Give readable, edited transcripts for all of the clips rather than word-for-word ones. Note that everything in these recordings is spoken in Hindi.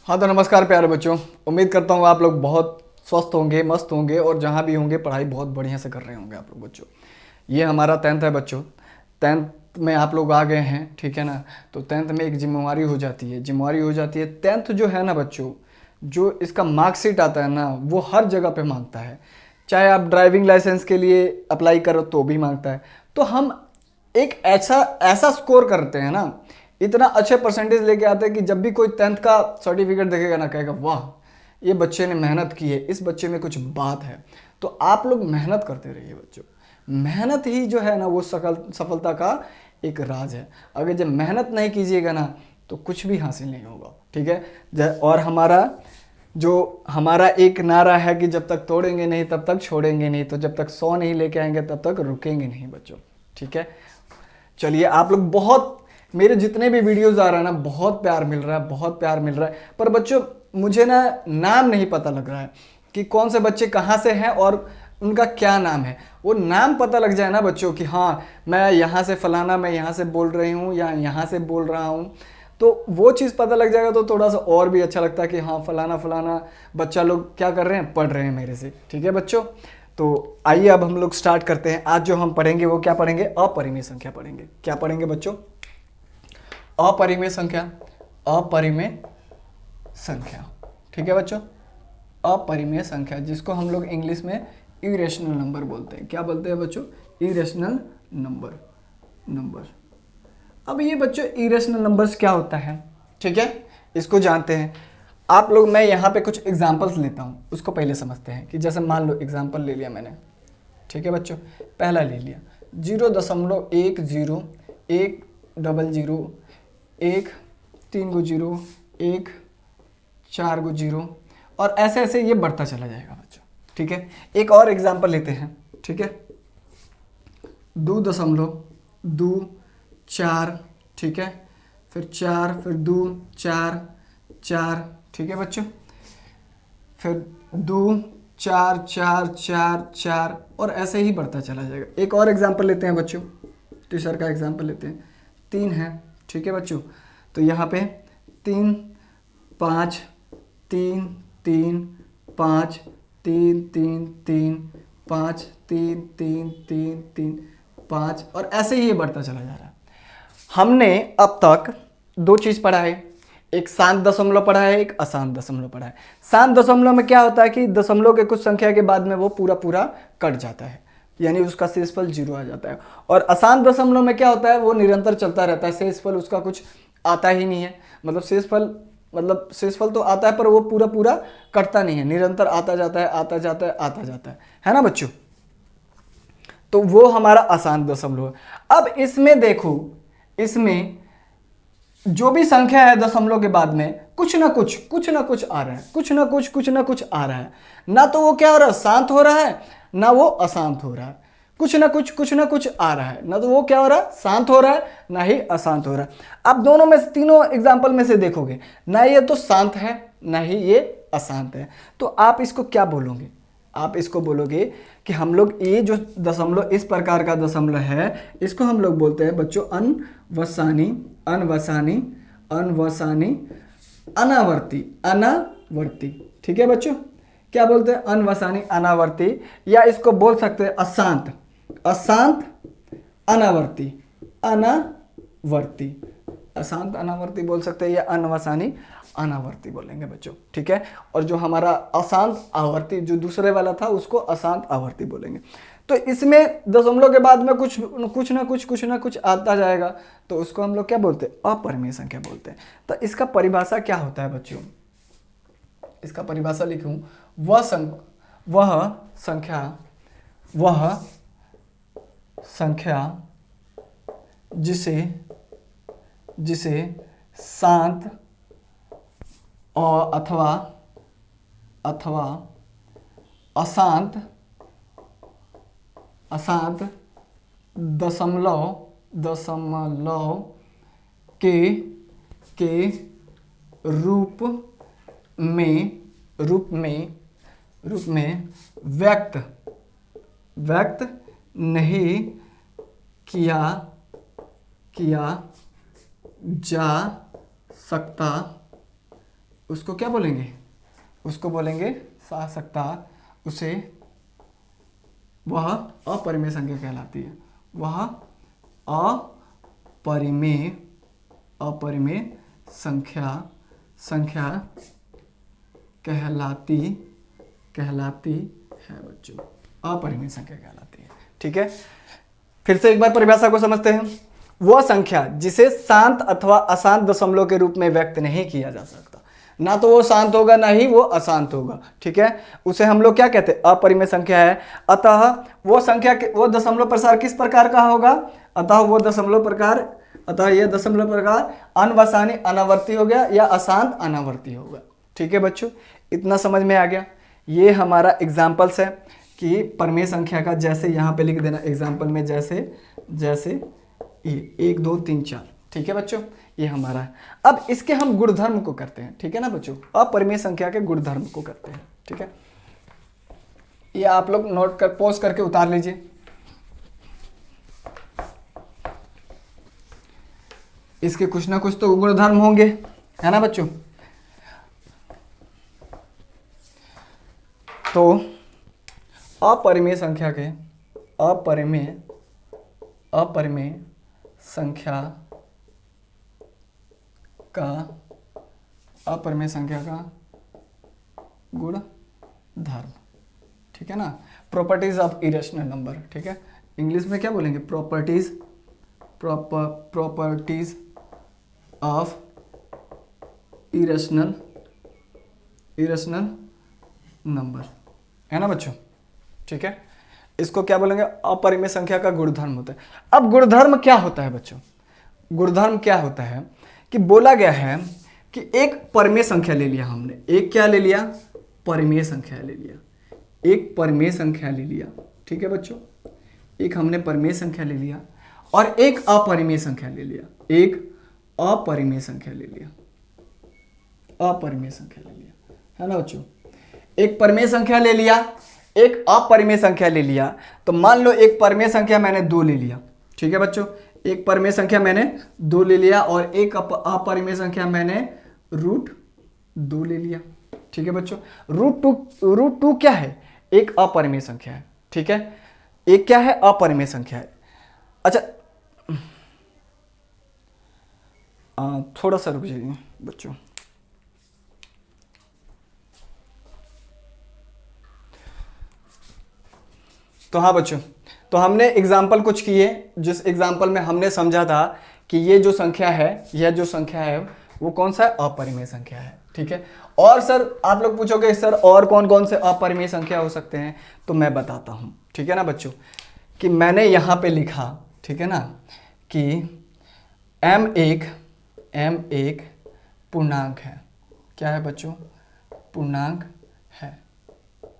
हाँ तो नमस्कार प्यारे बच्चों। उम्मीद करता हूँ आप लोग बहुत स्वस्थ होंगे, मस्त होंगे और जहाँ भी होंगे पढ़ाई बहुत बढ़िया से कर रहे होंगे आप लोग बच्चों। ये हमारा 10th है बच्चों। 10th में आप लोग आ गए हैं, ठीक है ना। तो 10th में एक जिम्मेवारी हो जाती है, 10th जो है ना बच्चों, जो इसका मार्कशीट आता है ना वो हर जगह पे मांगता है। चाहे आप ड्राइविंग लाइसेंस के लिए अप्लाई करो तो भी मांगता है। तो हम एक ऐसा ऐसा स्कोर करते हैं ना, इतना अच्छे परसेंटेज लेके आते हैं कि जब भी कोई 10th का सर्टिफिकेट देखेगा ना कहेगा वाह, ये बच्चे ने मेहनत की है, इस बच्चे में कुछ बात है। तो आप लोग मेहनत करते रहिए बच्चों। मेहनत ही जो है ना वो सफलता का एक राज है। अगर जब मेहनत नहीं कीजिएगा ना तो कुछ भी हासिल नहीं होगा, ठीक है। और हमारा एक नारा है कि जब तक तोड़ेंगे नहीं तब तक छोड़ेंगे नहीं, तो जब तक 100 नहीं लेके आएंगे तब तक रुकेंगे नहीं बच्चों, ठीक है। चलिए, आप लोग बहुत, मेरे जितने भी वीडियोस आ रहा है ना बहुत प्यार मिल रहा है, बहुत प्यार मिल रहा है। पर बच्चों मुझे ना नाम नहीं पता लग रहा है कि कौन से बच्चे कहाँ से हैं और उनका क्या नाम है। वो नाम पता लग जाए ना बच्चों कि हाँ मैं यहाँ से फलाना, मैं यहाँ से बोल रही हूँ या यहाँ से बोल रहा हूँ, तो वो चीज़ पता लग जाएगा तो थोड़ा सा और भी अच्छा लगता है कि हाँ फलाना फलाना बच्चा लोग क्या कर रहे हैं, पढ़ रहे हैं मेरे से, ठीक है बच्चों। तो आइए अब हम लोग स्टार्ट करते हैं। आज जो हम पढ़ेंगे वो क्या पढ़ेंगे, अपरिमेय संख्या पढ़ेंगे। क्या पढ़ेंगे बच्चों, अपरिमेय संख्या। अपरिमेय संख्या, ठीक है बच्चों। अपरिमेय संख्या जिसको हम लोग इंग्लिश में इरेशनल नंबर बोलते हैं। क्या बोलते हैं बच्चों, इरेशनल नंबर। अब ये बच्चों इरेशनल नंबर्स क्या होता है, ठीक है, इसको जानते हैं आप लोग। मैं यहाँ पे कुछ एग्जांपल्स लेता हूँ, उसको पहले समझते हैं। कि जैसे मान लो एग्जांपल ले लिया मैंने, ठीक है बच्चों। पहला ले लिया 0.10, 1 डबल 0, 1 3 गो 0, 1 4 गो 0, और ऐसे ऐसे ये बढ़ता चला जाएगा बच्चों, ठीक है। एक और एग्जांपल लेते हैं, ठीक है। 2.24, ठीक है, फिर 4, फिर 2 4 4, ठीक है बच्चों। फिर 2 4 4 4 4, और ऐसे ही बढ़ता चला जाएगा। एक और एग्जांपल लेते हैं बच्चों, तीसरा का एग्जांपल लेते हैं। 3 है, ठीक है बच्चों। तो यहाँ पे 3 5 3 3 5 3 3 3 5 3 3 3 3 5, और ऐसे ही ये बढ़ता चला जा रहा है। हमने अब तक दो चीज पढ़ा है, एक शांत दशमलव पढ़ा है, एक अशांत दशमलव पढ़ा है। शांत दशमलव में क्या होता है कि दशमलव के कुछ संख्या के बाद में वो पूरा पूरा कट जाता है, यानी उसका शेषफल 0 आ जाता है। और अशांत दशमलव में क्या होता है, वो निरंतर चलता रहता है, शेषफल उसका कुछ आता ही नहीं है। मतलब शेषफल तो आता है पर वो पूरा पूरा कटता नहीं है, निरंतर आता जाता है, आता जाता है, आता जाता है ना बच्चों। तो वो हमारा अशांत दशमलव है। अब इसमें देखो, इसमें जो भी संख्या है दशमलव के बाद में कुछ ना कुछ आ रहा है, कुछ ना कुछ आ रहा है। ना तो वो क्या हो रहा है, शांत हो रहा है, ना वो अशांत हो रहा है। कुछ ना कुछ आ रहा है, ना तो वो क्या हो रहा है, शांत हो रहा है, ना ही अशांत हो रहा है। अब दोनों में से, तीनों एग्जाम्पल में से देखोगे ना, ये तो शांत है ना ही ये अशांत है। तो आप इसको क्या बोलोगे, आप इसको बोलोगे कि हम लोग ये जो दशमलव, इस प्रकार का दशमलव है, इसको हम लोग बोलते हैं बच्चों अनवसानी, अनवसानी, अनवसानी, अनावर्ती, ठीक है बच्चों। क्या बोलते हैं, अनवसानी, अनावर्ती, या इसको बोल सकते हैं अशांत, अशांत अनावर्ती, अनावर्ती, अशांत अनावर्ती बोल सकते हैं, या अनवसानी अनावर्ती बोलेंगे बच्चों, ठीक है। और जो हमारा अशांत आवर्ती जो दूसरे वाला था उसको अशांत आवर्ती बोलेंगे। तो इसमें दशमलव के बाद में कुछ ना कुछ आता जाएगा, तो उसको हम लोग क्या बोलते हैं, अपरिमेय संख्या बोलते हैं। तो इसका परिभाषा क्या होता है बच्चों, इसका परिभाषा लिखूं, वह संख्या जिसे शांत और अथवा अशांत दशमलव के रूप में व्यक्त नहीं किया जा सकता उसको क्या बोलेंगे, उसको बोलेंगे शासकता, उसे वह अपरिमेय संख्या कहलाती है, वह अपरिमेय संख्या कहलाती है बच्चों, अपरिमेय संख्या कहलाती है। ठीक है, फिर से एक बार परिभाषा को समझते हैं। वह संख्या जिसे शांत अथवा अशांत दशमलव के रूप में व्यक्त नहीं किया जा सकता, ना तो वो शांत होगा ना ही वो अशांत होगा। ठीक है, उसे हम लोग क्या कहते हैं, अपरिमेय संख्या है। अतः वो संख्या वो दशमलव प्रसार किस प्रकार का होगा, अतः यह दशमलव प्रकार अनवसानी अनावर्ती हो गया या अशांत अनावर्ती होगा। ठीक है बच्चों, इतना समझ में आ गया। ये हमारा एग्जाम्पल्स है कि परिमेय संख्या का, जैसे यहाँ पे लिख देना एग्जाम्पल में, जैसे ये 1 2 3 4। ठीक है बच्चों, ये हमारा है। अब इसके हम गुणधर्म को करते हैं। ठीक है ना बच्चों, अपरिमेय संख्या के गुणधर्म को करते हैं। ठीक है, ये आप लोग नोट कर पॉज करके उतार लीजिए। इसके कुछ ना कुछ तो गुणधर्म होंगे, है ना बच्चों। तो अपरिमेय संख्या के अपरिमेय संख्या का गुणधर्म। ठीक है ना, प्रॉपर्टीज ऑफ इरेशनल नंबर। ठीक है, इंग्लिश में क्या बोलेंगे, प्रॉपर्टीज ऑफ इरेशनल नंबर, है ना बच्चों। ठीक है, इसको क्या बोलेंगे, अपरिमेय संख्या का गुणधर्म होता है। अब गुणधर्म क्या होता है बच्चों, गुणधर्म क्या होता है कि बोला गया है कि एक परिमेय संख्या ले लिया हमने, एक क्या ले लिया, परिमेय संख्या ले लिया, एक परिमेय संख्या ले लिया। ठीक है बच्चों, एक हमने परिमेय संख्या ले लिया और एक अपरिमेय संख्या ले लिया, एक अपरिमेय संख्या ले लिया, अपरिमेय संख्या ले लिया, है ना बच्चों। एक परिमेय संख्या ले लिया, एक अपरिमेय संख्या ले लिया। तो मान लो एक परिमेय संख्या मैंने 2 ले लिया। ठीक है बच्चों, एक परिमेय संख्या मैंने 2 ले लिया और एक अपरिमेय संख्या मैंने √2 ले लिया। ठीक है बच्चों, √2 क्या है, एक अपरिमेय संख्या है। ठीक है, एक क्या है, अपरिमेय संख्या है। अच्छा, थोड़ा सा रुक जाइए बच्चों। तो हाँ बच्चों, तो हमने एग्जाम्पल कुछ किए, जिस एग्जाम्पल में हमने समझा था कि ये जो संख्या है, यह जो संख्या है वो कौन सा है, अपरिमेय संख्या है। ठीक है, और सर आप लोग पूछोगे सर और कौन कौन से अपरिमेय संख्या हो सकते हैं, तो मैं बताता हूँ। ठीक है ना बच्चों, कि मैंने यहाँ पे लिखा, ठीक है ना, कि m एक पूर्णांक है। क्या है बच्चों, पूर्णांक है।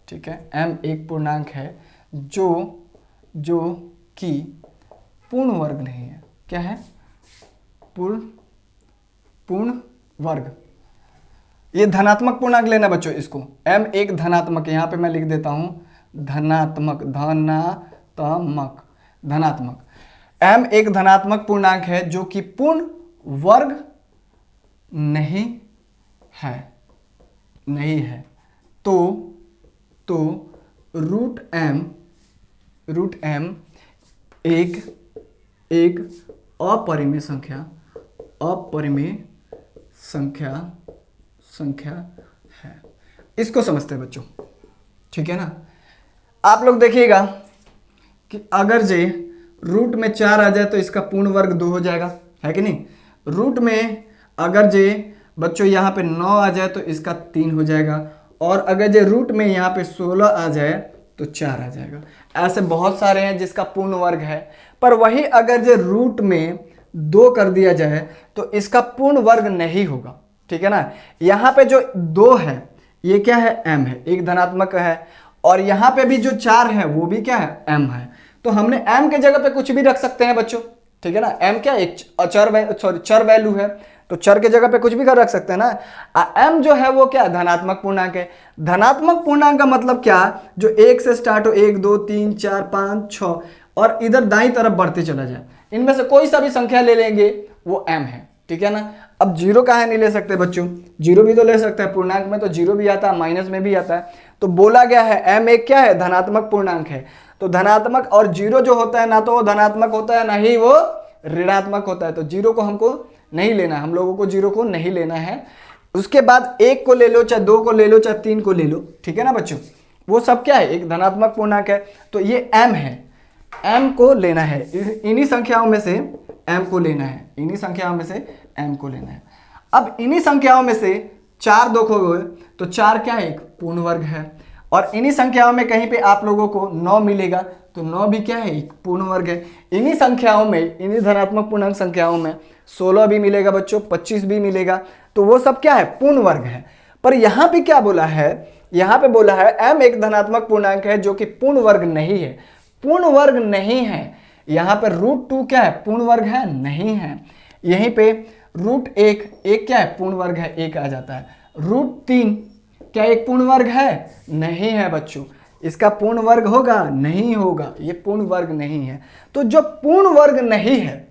ठीक है, m एक पूर्णांक है जो कि पूर्ण वर्ग नहीं है। क्या है, पूर्ण वर्ग। ये धनात्मक पूर्णांक लेना बच्चों, इसको m एक धनात्मक, यहाँ पे मैं लिख देता हूं धनात्मक, m एक धनात्मक पूर्णांक है जो कि पूर्ण वर्ग नहीं है। तो रूट m एक अपरिमेय संख्या है। इसको समझते हैं बच्चों। ठीक है ना, आप लोग देखिएगा कि अगर जे रूट में 4 आ जाए तो इसका पूर्ण वर्ग 2 हो जाएगा, है कि नहीं। रूट में अगर जे बच्चों यहाँ पे 9 आ जाए तो इसका 3 हो जाएगा, और अगर जे रूट में यहाँ पे 16 आ जाए तो 4 आ जाएगा। ऐसे बहुत सारे हैं जिसका पूर्ण वर्ग है, पर वही अगर जे रूट में 2 कर दिया जाए तो इसका पूर्ण वर्ग नहीं होगा। ठीक है ना, यहाँ पे जो 2 है ये क्या है, m है, एक धनात्मक है, और यहाँ पे भी जो 4 है वो भी क्या है, m है। तो हमने m के जगह पे कुछ भी रख सकते हैं बच्चों। ठीक है ना, m क्या एक चर वैल्यू है, तो चर के जगह पे कुछ भी कर रख सकते हैं ना। m जो है वो क्या, धनात्मक पूर्णांक है। धनात्मक पूर्णांक का मतलब क्या, जो 1 से स्टार्ट हो, 1 2 3 4 5 6 और इधर दाईं तरफ बढ़ते चला जाए, इनमें से कोई सा भी संख्या ले लेंगे वो m है। ठीक है ना। अब जीरो काहे नहीं ले सकते बच्चों, जीरो भी तो ले सकते हैं, पूर्णांक में तो जीरो भी आता है, माइनस में भी आता है। तो बोला गया है m एक क्या है, धनात्मक पूर्णांक है। तो धनात्मक और जीरो जो होता है ना तो वो धनात्मक होता है ना ही वो ऋणात्मक होता है। तो जीरो को हमको नहीं लेना है, हम लोगों को जीरो को नहीं लेना है। उसके बाद एक को ले लो, चाहे दो को ले लो, चाहे तीन को ले लो, ठीक है ना बच्चों, वो सब क्या है, एक धनात्मक पूर्णांक है। तो ये m है, m को लेना है, इन्हीं संख्याओं में से m को लेना है, इन्हीं संख्याओं में से m को लेना है। अब इन्हीं संख्याओं में से चार देखोगे तो चार क्या है, एक पूर्ण वर्ग है। और इन्हीं संख्याओं में कहीं पे आप लोगों को 9 मिलेगा, तो 9 भी क्या है, एक पूर्ण वर्ग है। इन्हीं संख्याओं में, इन्हीं धनात्मक पूर्णांक संख्याओं में 16 भी मिलेगा बच्चों, 25 भी मिलेगा, तो वो सब क्या है, पूर्ण वर्ग है। पर यहाँ पे क्या बोला है, यहाँ पे बोला है m एक धनात्मक पूर्णांक है जो कि पूर्ण वर्ग नहीं है। पूर्ण वर्ग नहीं है, यहाँ पे √2 क्या है, पूर्ण वर्ग है, नहीं है। यहीं पे √1, एक क्या है, पूर्ण वर्ग है, एक आ जाता है। √3 क्या एक पूर्ण वर्ग है, नहीं है बच्चों। इसका पूर्ण वर्ग होगा, नहीं होगा, ये पूर्ण वर्ग नहीं है। तो जो पूर्ण वर्ग नहीं है,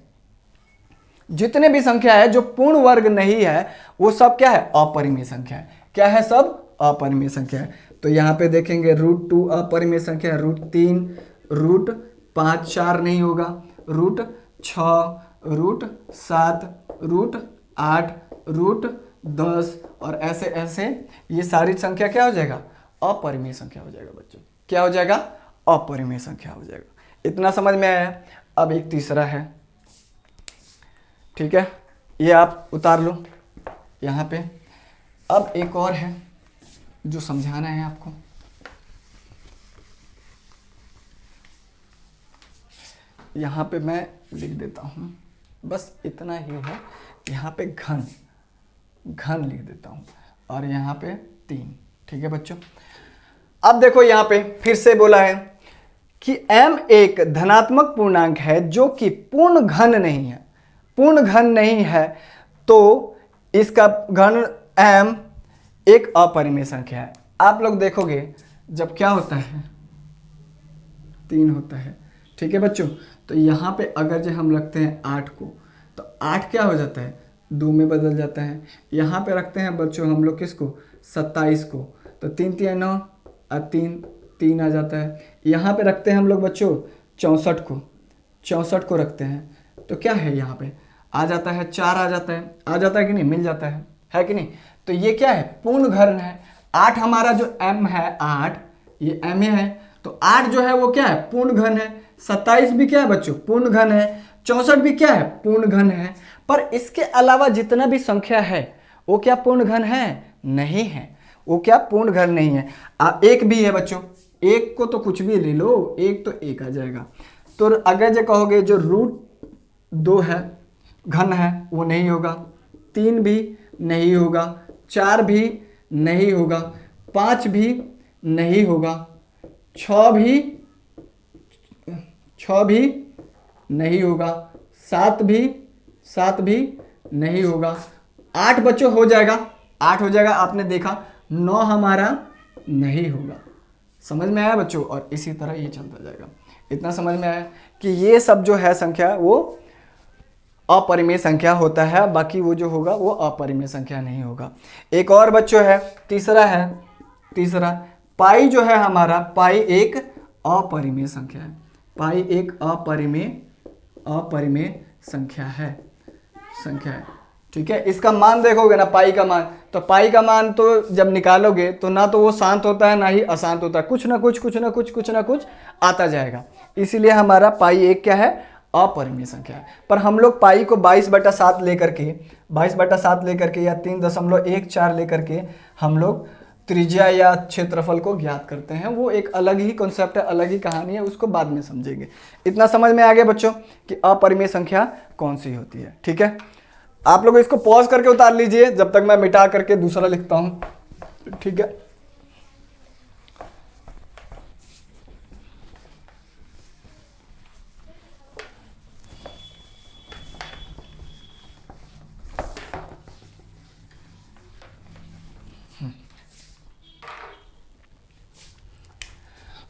जितने भी संख्या है जो पूर्ण वर्ग नहीं है, वो सब क्या है, अपरिमेय संख्या है। क्या है, सब अपरिमेय संख्या है। तो यहाँ पे देखेंगे √2 अपरिमेय संख्या है, √3, √5 4 नहीं होगा, √6, √7, √8, √10 और ऐसे ऐसे ये सारी संख्या क्या हो जाएगा, अपरिमेय संख्या हो जाएगा बच्चों। क्या हो जाएगा, अपरिमेय संख्या हो जाएगा। इतना समझ में आया। अब एक तीसरा है, ठीक है, ये आप उतार लो यहाँ पे। अब एक और है जो समझाना है आपको। यहाँ पे मैं लिख देता हूँ, बस इतना ही है। यहाँ पे घन लिख देता हूँ और यहाँ पे 3, ठीक है बच्चों। अब देखो यहाँ पे फिर से बोला है कि m एक धनात्मक पूर्णांक है जो कि पूर्ण घन नहीं है। पूर्ण घन नहीं है तो इसका घन m एक अपरिमेय संख्या है। आप लोग देखोगे जब क्या होता है, 3 होता है, ठीक है बच्चों। तो यहाँ पे अगर जो हम रखते हैं 8 को, तो 8 क्या हो जाता है, 2 में बदल जाता है। यहाँ पे रखते हैं बच्चों हम लोग किसको, 27 को, तो 3 3 9 और 3 आ जाता है। यहाँ पे रखते हैं हम लोग बच्चों 64 को रखते हैं, तो क्या है, यहाँ पे आ जाता है 4 आ जाता है कि नहीं, मिल जाता है कि नहीं। तो ये क्या है, पूर्ण घन है। 8 हमारा जो m है, 8 ये m है, तो 8 जो है वो क्या है, पूर्ण घन है। 27 भी क्या है बच्चों, पूर्ण घन है। 64 भी क्या है, पूर्ण घन है। पर इसके अलावा जितना भी संख्या है वो क्या पूर्ण घन है, नहीं है, वो क्या पूर्ण घन नहीं है। एक भी है बच्चों, एक को तो कुछ भी ले लो, एक तो एक आ जाएगा। तो अगर जो कहोगे जो √2 है, घन है, वो नहीं होगा। 3 भी नहीं होगा, 4 भी नहीं होगा, 5 भी नहीं होगा, 6 भी नहीं होगा, 7 भी नहीं होगा। 8 बच्चों हो जाएगा, 8 हो जाएगा, आपने देखा। 9 हमारा नहीं होगा। समझ में आया बच्चों। और इसी तरह ये चलता जाएगा। इतना समझ में आया कि ये सब जो है संख्या वो अपरिमेय संख्या होता है, बाकी वो जो होगा वो अपरिमेय संख्या नहीं होगा। एक और बच्चों है, तीसरा पाई जो है हमारा, पाई एक अपरिमेय संख्या है। पाई एक अपरिमेय संख्या है, ठीक है। इसका मान देखोगे ना, पाई का मान, तो पाई का मान तो जब निकालोगे तो ना तो वो शांत होता है ना ही अशांत होता है, कुछ ना कुछ आता जाएगा। इसीलिए हमारा पाई एक क्या है, अपरिमेय संख्या है। पर हम लोग पाई को 22/7 लेकर के या 3.14 लेकर के हम लोग त्रिज्या या क्षेत्रफल को ज्ञात करते हैं। वो एक अलग ही कॉन्सेप्ट है, अलग ही कहानी है, उसको बाद में समझेंगे। इतना समझ में आ गया बच्चों कि अपरिमेय संख्या कौन सी होती है, ठीक है। आप लोग इसको पॉज करके उतार लीजिए जब तक मैं मिटा करके दूसरा लिखता हूं, ठीक है।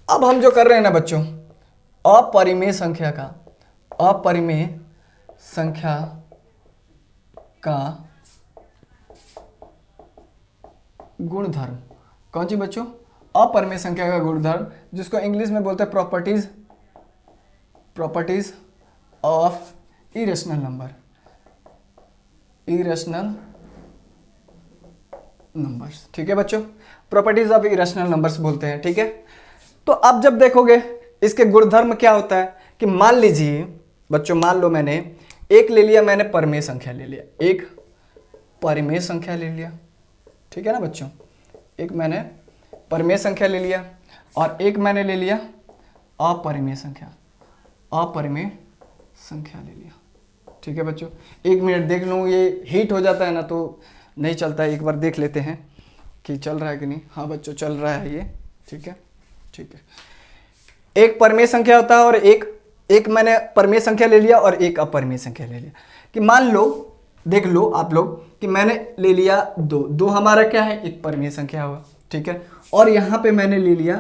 अब हम जो कर रहे हैं ना बच्चों, अपरिमेय संख्या का गुणधर्म। कौन सी बच्चों? अपरिमेय संख्या का गुणधर्म, जिसको इंग्लिश में बोलते हैं properties of irrational number, irrational numbers. ठीक है बच्चों, प्रॉपर्टीज ऑफ इरेशनल नंबर्स बोलते हैं। ठीक है, तो अब जब देखोगे इसके गुणधर्म क्या होता है कि मान लीजिए बच्चों, मान लो मैंने एक ले लिया, मैंने परिमेय संख्या ले लिया, एक परिमेय संख्या ले लिया। ठीक है ना बच्चों, एक मैंने परिमेय संख्या ले लिया और एक मैंने ले लिया अपरिमेय संख्या, अपरिमेय संख्या ले लिया। ठीक है बच्चों, एक मिनट देख लूँ, ये हीट हो जाता है ना तो नहीं चलता है, एक बार देख लेते हैं कि चल रहा है कि नहीं। हाँ बच्चों, चल रहा है ये। ठीक है, ठीक है। एक परिमेय संख्या होता है और एक मैंने परिमेय संख्या ले लिया और एक अपरिमेय संख्या ले लिया। कि मान लो, देख लो आप लोग कि मैंने ले लिया दो हमारा क्या है, एक परिमेय संख्या हुआ। ठीक है, और यहाँ पे मैंने ले लिया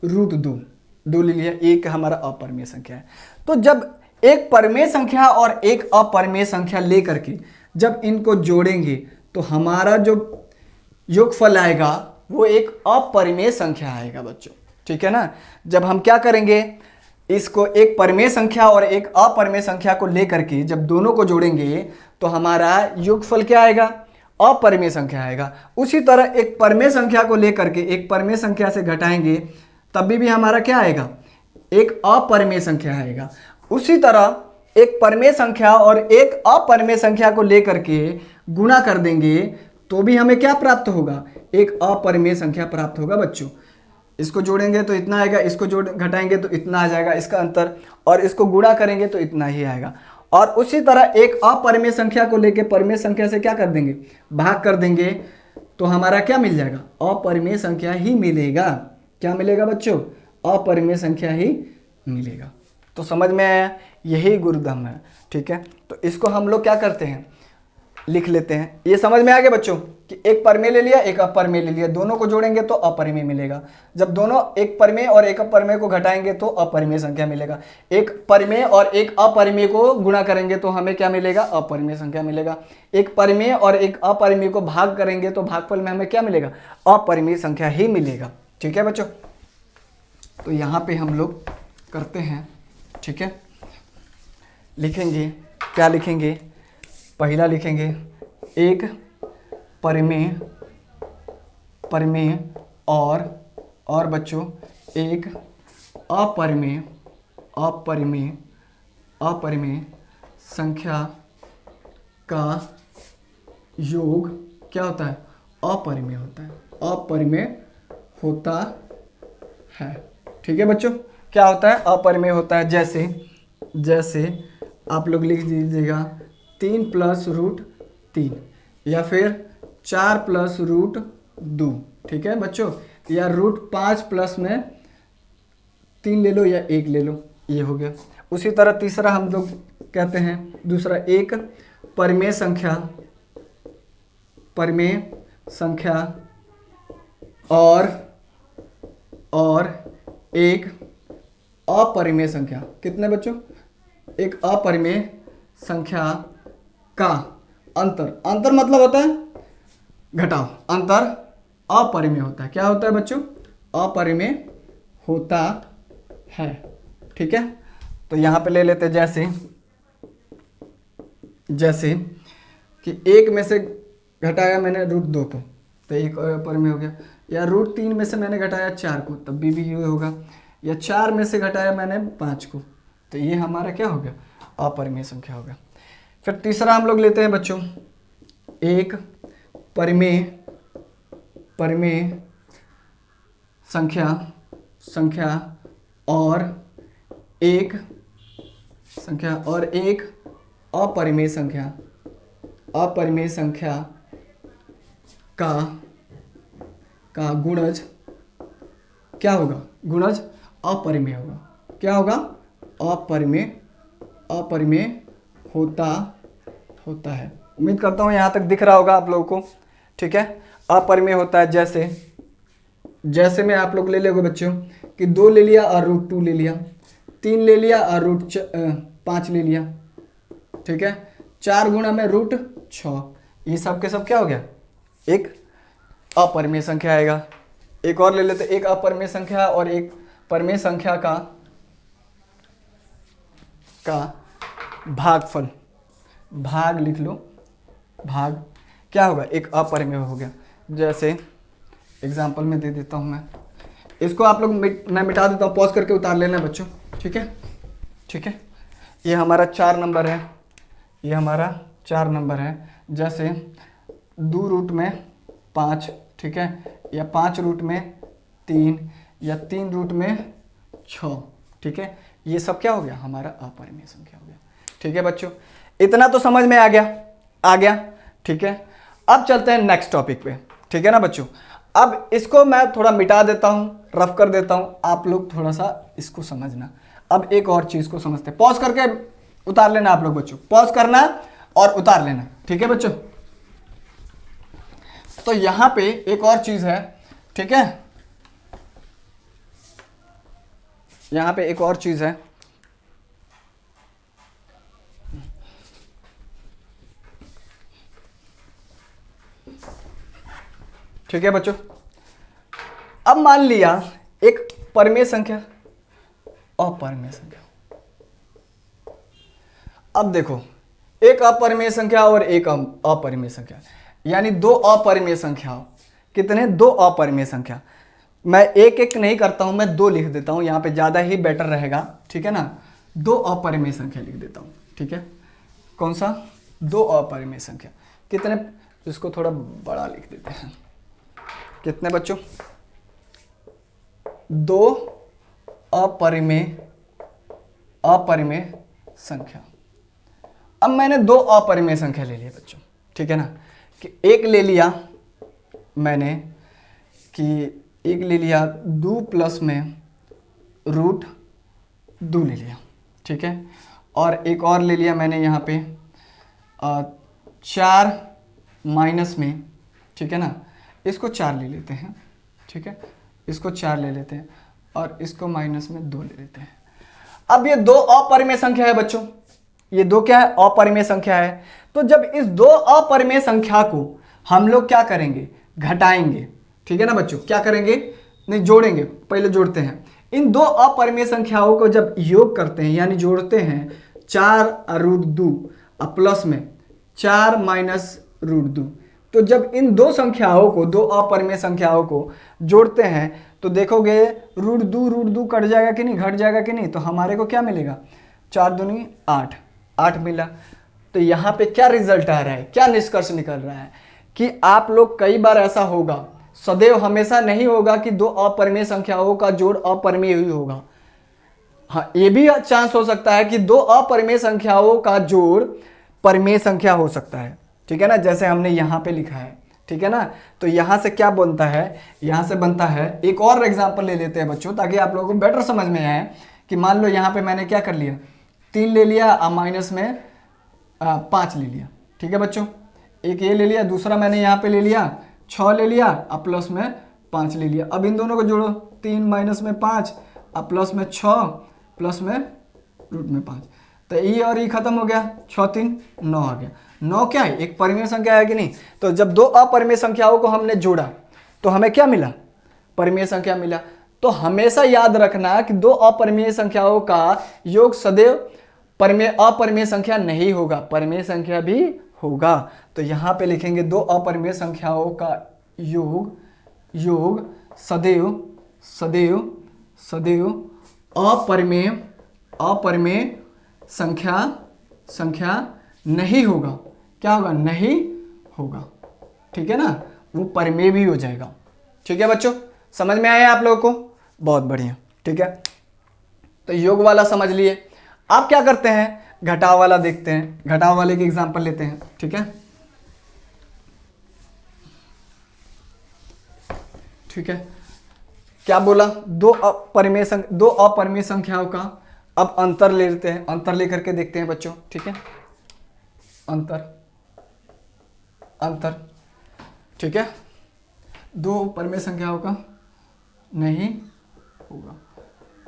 दो ले लिया, एक हमारा अपरिमेय संख्या है। तो जब एक परिमेय संख्या और एक अपरिमेय संख्या लेकर के जब इनको जोड़ेंगे तो हमारा जो योगफल आएगा वो एक अपरिमेय संख्या आएगा बच्चों। ठीक है ना, जब हम क्या करेंगे, इसको एक परिमेय संख्या और एक अपरिमेय संख्या को लेकर के जब दोनों को जोड़ेंगे तो हमारा योगफल क्या आएगा, अपरिमेय संख्या आएगा। उसी तरह एक परिमेय संख्या को लेकर के एक परिमेय संख्या से घटाएंगे तब भी हमारा क्या आएगा, एक अपरिमेय संख्या आएगा। उसी तरह एक परिमेय संख्या और एक अपरिमेय संख्या को लेकर के गुणा कर देंगे तो भी हमें क्या प्राप्त होगा, एक अपरिमेय संख्या प्राप्त होगा बच्चों। इसको जोड़ेंगे तो इतना आएगा, इसको घटाएंगे तो इतना आ जाएगा इसका अंतर, और इसको गुणा करेंगे तो इतना ही आएगा। और उसी तरह एक अपरिमेय संख्या को लेके परिमेय संख्या से क्या कर देंगे, भाग कर देंगे तो हमारा क्या मिल जाएगा, अपरिमेय संख्या ही मिलेगा। क्या मिलेगा बच्चों, अपरिमेय संख्या ही मिलेगा। तो समझ में आया, यही गुणधर्म है। ठीक है, तो इसको हम लोग क्या करते हैं, लिख लेते हैं। ये समझ में आ गया बच्चों कि एक परिमेय ले लिया, एक अपरिमेय ले लिया, दोनों को जोड़ेंगे तो अपरिमेय मिलेगा। जब दोनों एक परिमेय और एक अपरिमेय को घटाएंगे तो अपरिमेय संख्या मिलेगा। एक परिमेय और एक अपरिमेय को गुणा करेंगे तो हमें क्या मिलेगा, अपरिमेय संख्या मिलेगा। एक परिमेय और एक अपरिमेय को भाग करेंगे तो भागफल में हमें क्या मिलेगा, अपरिमेय संख्या ही मिलेगा। ठीक है बच्चों, तो यहाँ पे हम लोग करते हैं। ठीक है, लिखेंगे, क्या लिखेंगे, पहला लिखेंगे एक परिमेय और बच्चों एक अपरिमेय संख्या का योग क्या होता है, अपरिमेय होता है, अपरिमेय होता है। ठीक है बच्चों, क्या होता है, अपरिमेय होता है। जैसे आप लोग लिख दीजिएगा 3 + √3 या फिर 4 + √2। ठीक है बच्चों, या √5 प्लस में 3 ले लो या 1 ले लो, ये हो गया। उसी तरह तीसरा हम लोग कहते हैं, दूसरा एक परिमेय संख्या और एक अपरिमेय संख्या। कितने बच्चों, एक अपरिमेय संख्या का अंतर मतलब होता है घटाव, अंतर अपरिमेय होता है। क्या होता है बच्चों, अपरिमेय होता है। ठीक है, तो यहाँ पे ले लेते जैसे कि एक में से घटाया मैंने √2 को तो एक अपरिमेय हो गया, या √3 में से मैंने घटाया 4 को तब भी ये होगा, या 4 में से घटाया मैंने 5 को तो ये हमारा क्या हो गया, अपरिमेय संख्या होगा। फिर तीसरा हम लोग लेते हैं बच्चों एक परिमेय संख्या और एक अपरिमेय संख्या का गुणज क्या होगा, गुणज अपरिमेय होगा। क्या होगा, अपरिमेय होता है। उम्मीद करता हूँ यहाँ तक दिख रहा होगा आप लोगों को। ठीक है, अपरिमेय होता है जैसे में आप लोग ले लोगे बच्चों कि 2 ले लिया और √2 ले लिया, 3 ले लिया और √5 ले लिया। ठीक है, 4 गुणा में √6, ये सब के सब क्या हो गया, एक अपरिमेय संख्या आएगा। एक और ले लेते, एक अपरिमेय संख्या और एक परिमेय संख्या का भागफल, भाग लिख लो, भाग क्या होगा, एक अपरिमेय हो गया। जैसे एग्जाम्पल में दे देता हूं मैं, इसको आप लोग मैं मिटा देता हूं, पॉज करके उतार लेना बच्चों, ठीक है, ठीक है। ये हमारा 4 नंबर है, ये हमारा 4 नंबर है। जैसे 2 रूट में 5, ठीक है, या 5 रूट में 3, या 3 रूट में 6, ठीक है। ये सब क्या हो गया, हमारा अपरिमेय संख्या हो गया, ठीक है बच्चों। इतना तो समझ में आ गया, ठीक है। अब चलते हैं नेक्स्ट टॉपिक पे, ठीक है ना बच्चों। अब इसको मैं थोड़ा मिटा देता हूं, रफ कर देता हूं, आप लोग थोड़ा सा इसको समझना। अब एक और चीज को समझते हैं, पॉज करके उतार लेना आप लोग बच्चों, पॉज करना और उतार लेना, ठीक है बच्चों। तो यहां पे एक और चीज है, ठीक है, यहां पे एक और चीज है, ठीक है बच्चों। अब मान लिया एक परिमेय संख्या, अपरिमेय संख्या। अब देखो, एक अपरिमेय संख्या और एक अपरिमेय संख्या, यानी 2 अपरिमेय संख्या। कितने, 2 अपरिमेय संख्या। मैं एक एक नहीं करता हूं, मैं 2 लिख देता हूं, यहां पे ज्यादा ही बेटर रहेगा, ठीक है ना। 2 अपरिमेय संख्या लिख देता हूं, ठीक है। कौन सा, 2 अपरिमेय संख्या। कितने, इसको थोड़ा बड़ा लिख देते हैं। कितने बच्चों, 2 अपरिमेय संख्या। अब मैंने 2 अपरिमेय संख्या ले लिया बच्चों, ठीक है ना, कि एक ले लिया मैंने, कि एक ले लिया 2 प्लस में रूट 2 ले लिया, ठीक है। और एक और ले लिया मैंने यहाँ पे 4 माइनस में, ठीक है ना, इसको 4 ले लेते हैं, ठीक है, इसको 4 ले लेते हैं और इसको माइनस में 2 ले लेते हैं। अब ये 2 अपरिमेय संख्या है बच्चों, ये 2 क्या है, अपरिमेय संख्या है। तो जब इस 2 अपरिमेय संख्या को हम लोग क्या करेंगे, घटाएंगे, ठीक है ना बच्चों। क्या करेंगे, नहीं जोड़ेंगे, पहले जोड़ते हैं। इन 2 अपरिमेय संख्याओं को जब योग करते हैं, यानी जोड़ते हैं, 4 रूट 2 प्लस में 4 माइनस रूट 2, तो जब इन 2 संख्याओं को, 2 अपरिमेय संख्याओं को जोड़ते हैं, तो देखोगे रूट 2 कट जाएगा कि नहीं, घट जाएगा कि नहीं, तो हमारे को क्या मिलेगा, 4 दूनी 8, 8 मिला। तो यहाँ पे क्या रिजल्ट आ रहा है, क्या निष्कर्ष निकल रहा है, कि आप लोग, कई बार ऐसा होगा, सदैव हमेशा नहीं होगा कि 2 अपरिमेय संख्याओं का जोड़ अपरिमेय ही होगा। हाँ, ये भी चांस हो सकता है कि 2 अपरिमेय संख्याओं का जोड़ परिमेय संख्या हो सकता है, ठीक है ना, जैसे हमने यहाँ पे लिखा है, ठीक है ना। तो यहाँ से क्या बनता है, यहाँ से बनता है, एक और एग्जाम्पल ले लेते हैं बच्चों, ताकि आप लोगों को बेटर समझ में आए, कि मान लो यहाँ पे मैंने क्या कर लिया, 3 ले लिया, माइनस में 5 ले लिया, ठीक है बच्चों। एक ये ले लिया, दूसरा मैंने यहाँ पे ले लिया 6 ले लिया, अब प्लस में 5 ले लिया। अब इन दोनों को जोड़ो, 3 माइनस में 5, अब प्लस में 6, प्लस में रूट में 5, तो ये और ये खत्म हो गया, 6 3 9 आ गया। 9 क्या है, एक परिमेय संख्या है कि नहीं। तो जब 2 अपरिमेय संख्याओं को हमने जोड़ा तो हमें क्या मिला, परिमेय संख्या मिला। तो हमेशा याद रखना कि 2 अपरिमेय संख्याओं का योग सदैव अपरिमेय संख्या नहीं होगा, परिमेय संख्या भी होगा। तो यहाँ पे लिखेंगे 2 अपरिमेय संख्याओं का योग सदैव अपरिमेय संख्या नहीं होगा। क्या होगा, नहीं होगा, ठीक है ना, वो परिमेय भी हो जाएगा। ठीक है बच्चों, समझ में आया आप लोगों को, बहुत बढ़िया, ठीक है। तो योग वाला समझ लिए। आप क्या करते हैं, घटाव वाला देखते हैं, घटाव वाले की एग्जांपल लेते हैं, ठीक है, ठीक है। क्या बोला, 2 अपरिमेय संख्याओं का अब अंतर ले लेते हैं, अंतर लेकर के देखते हैं बच्चों, ठीक है। अंतर, ठीक है, 2 परिमेय संख्याओं का नहीं होगा,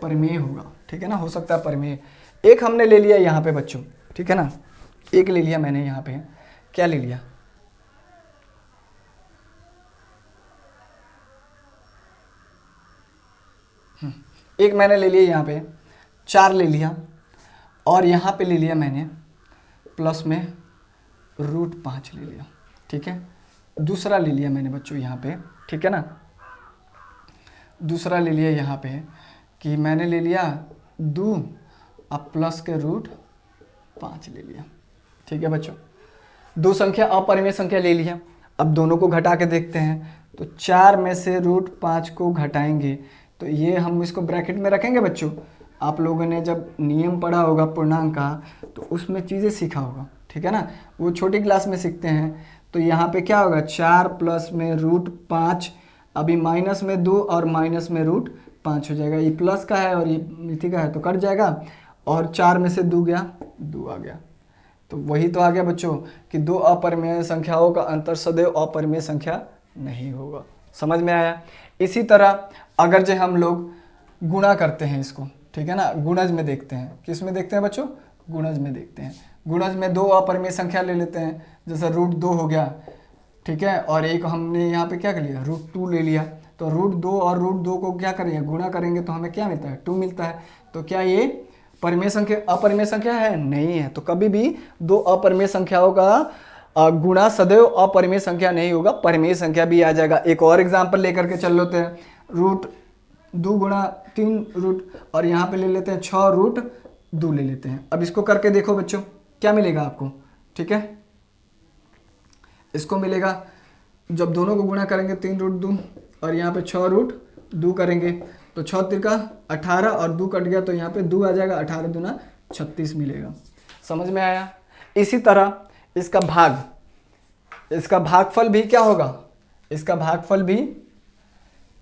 परिमेय होगा, ठीक है ना, हो सकता है परिमेय। एक हमने ले लिया यहाँ पे बच्चों, ठीक है ना, एक ले लिया मैंने यहाँ पे, क्या ले लिया, एक मैंने ले लिया यहाँ पे 4 ले लिया, और यहाँ पे ले लिया मैंने प्लस में √5 ले लिया, ठीक है। दूसरा ले लिया मैंने बच्चों यहाँ पे, ठीक है ना, दूसरा ले लिया यहाँ पे कि मैंने ले लिया 2 अब प्लस के √5 ले लिया, ठीक है बच्चों। दो संख्या अपरिमेय संख्या ले लिया, अब दोनों को घटा के देखते हैं। तो 4 में से √5 को घटाएंगे तो ये हम इसको ब्रैकेट में रखेंगे बच्चों। आप लोगों ने जब नियम पढ़ा होगा पूर्णांक का तो उसमें चीज़ें सीखा होगा, ठीक है ना, वो छोटी क्लास में सीखते हैं। तो यहाँ पे क्या होगा 4 प्लस में √5, अभी माइनस में 2 और माइनस में √5 हो जाएगा। ये प्लस का है और ये मिथि का है तो कट जाएगा, और 4 में से 2 गया, 2 आ गया। तो वही तो आ गया बच्चों कि दो अपरिमेय संख्याओं का अंतर सदैव अपरिमेय संख्या नहीं होगा। समझ में आया। इसी तरह अगर जो हम लोग गुणा करते हैं इसको, ठीक है ना, गुणज में देखते हैं, किस में देखते हैं बच्चों, गुणज में देखते हैं। गुणज में दो अपरिमेय संख्या ले लेते हैं, जैसे √2 हो गया, ठीक है, और एक हमने यहाँ पे क्या कर लिया √2 ले लिया। तो √2 और √2 को क्या करेंगे, गुणा करेंगे तो हमें क्या मिलता है 2 मिलता है। तो क्या ये परिमेय संख्या अपरिमेय संख्या है, नहीं है। तो कभी भी दो अपरिमेय संख्याओं का गुणा सदैव अपरिमेय संख्या नहीं होगा, परिमेय संख्या भी आ जाएगा। एक और एग्जांपल लेकर के चल लेते हैं, √2 गुणा 3 और यहाँ पे ले लेते हैं 6 √2 ले लेते हैं। अब इसको करके देखो बच्चों क्या मिलेगा आपको, ठीक है। इसको मिलेगा जब दोनों को गुणा करेंगे 3 √2 और यहाँ पे 6 √2 करेंगे तो 6 तिरका 18 और 2 कट गया तो यहाँ पे 2 आ जाएगा, 18 दूना 36 मिलेगा। समझ में आया। इसी तरह इसका भाग, इसका भागफल भी क्या होगा, इसका भागफल भी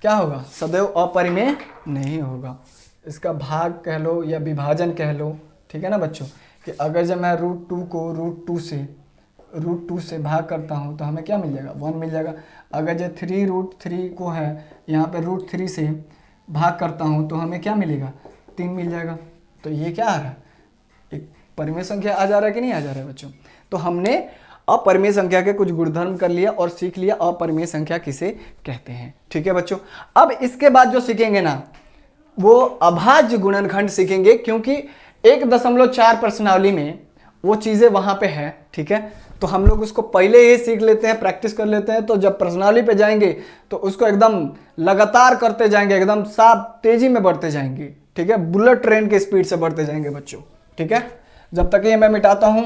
क्या होगा, सदैव अपरिमेय नहीं होगा। इसका भाग कह लो या विभाजन कह लो, ठीक है ना बच्चों, कि अगर जब मैं √2 को √2 से भाग करता हूँ तो हमें क्या मिल जाएगा 1 मिल जाएगा। अगर जो 3 √3 को है यहाँ पे √3 से भाग करता हूँ तो हमें क्या मिलेगा 3 मिल जाएगा। तो ये क्या आ रहा है, एक परिमेय संख्या आ जा रहा है कि नहीं आ जा रहा है बच्चों। तो हमने अपरिमेय संख्या के कुछ गुणधर्म कर लिया और सीख लिया अपरिमेय संख्या किसे कहते हैं, ठीक है बच्चों। अब इसके बाद जो सीखेंगे ना वो अभाज्य गुणनखंड सीखेंगे, क्योंकि 1.4 प्रश्नावली में वो चीज़ें वहाँ पे है, ठीक है। तो हम लोग उसको पहले ही सीख लेते हैं, प्रैक्टिस कर लेते हैं, तो जब प्रश्नावली पे जाएंगे तो उसको एकदम लगातार करते जाएंगे, एकदम साफ तेजी में बढ़ते जाएंगे, ठीक है, बुलेट ट्रेन के स्पीड से बढ़ते जाएंगे बच्चों, ठीक है। जब तक ये मैं मिटाता हूँ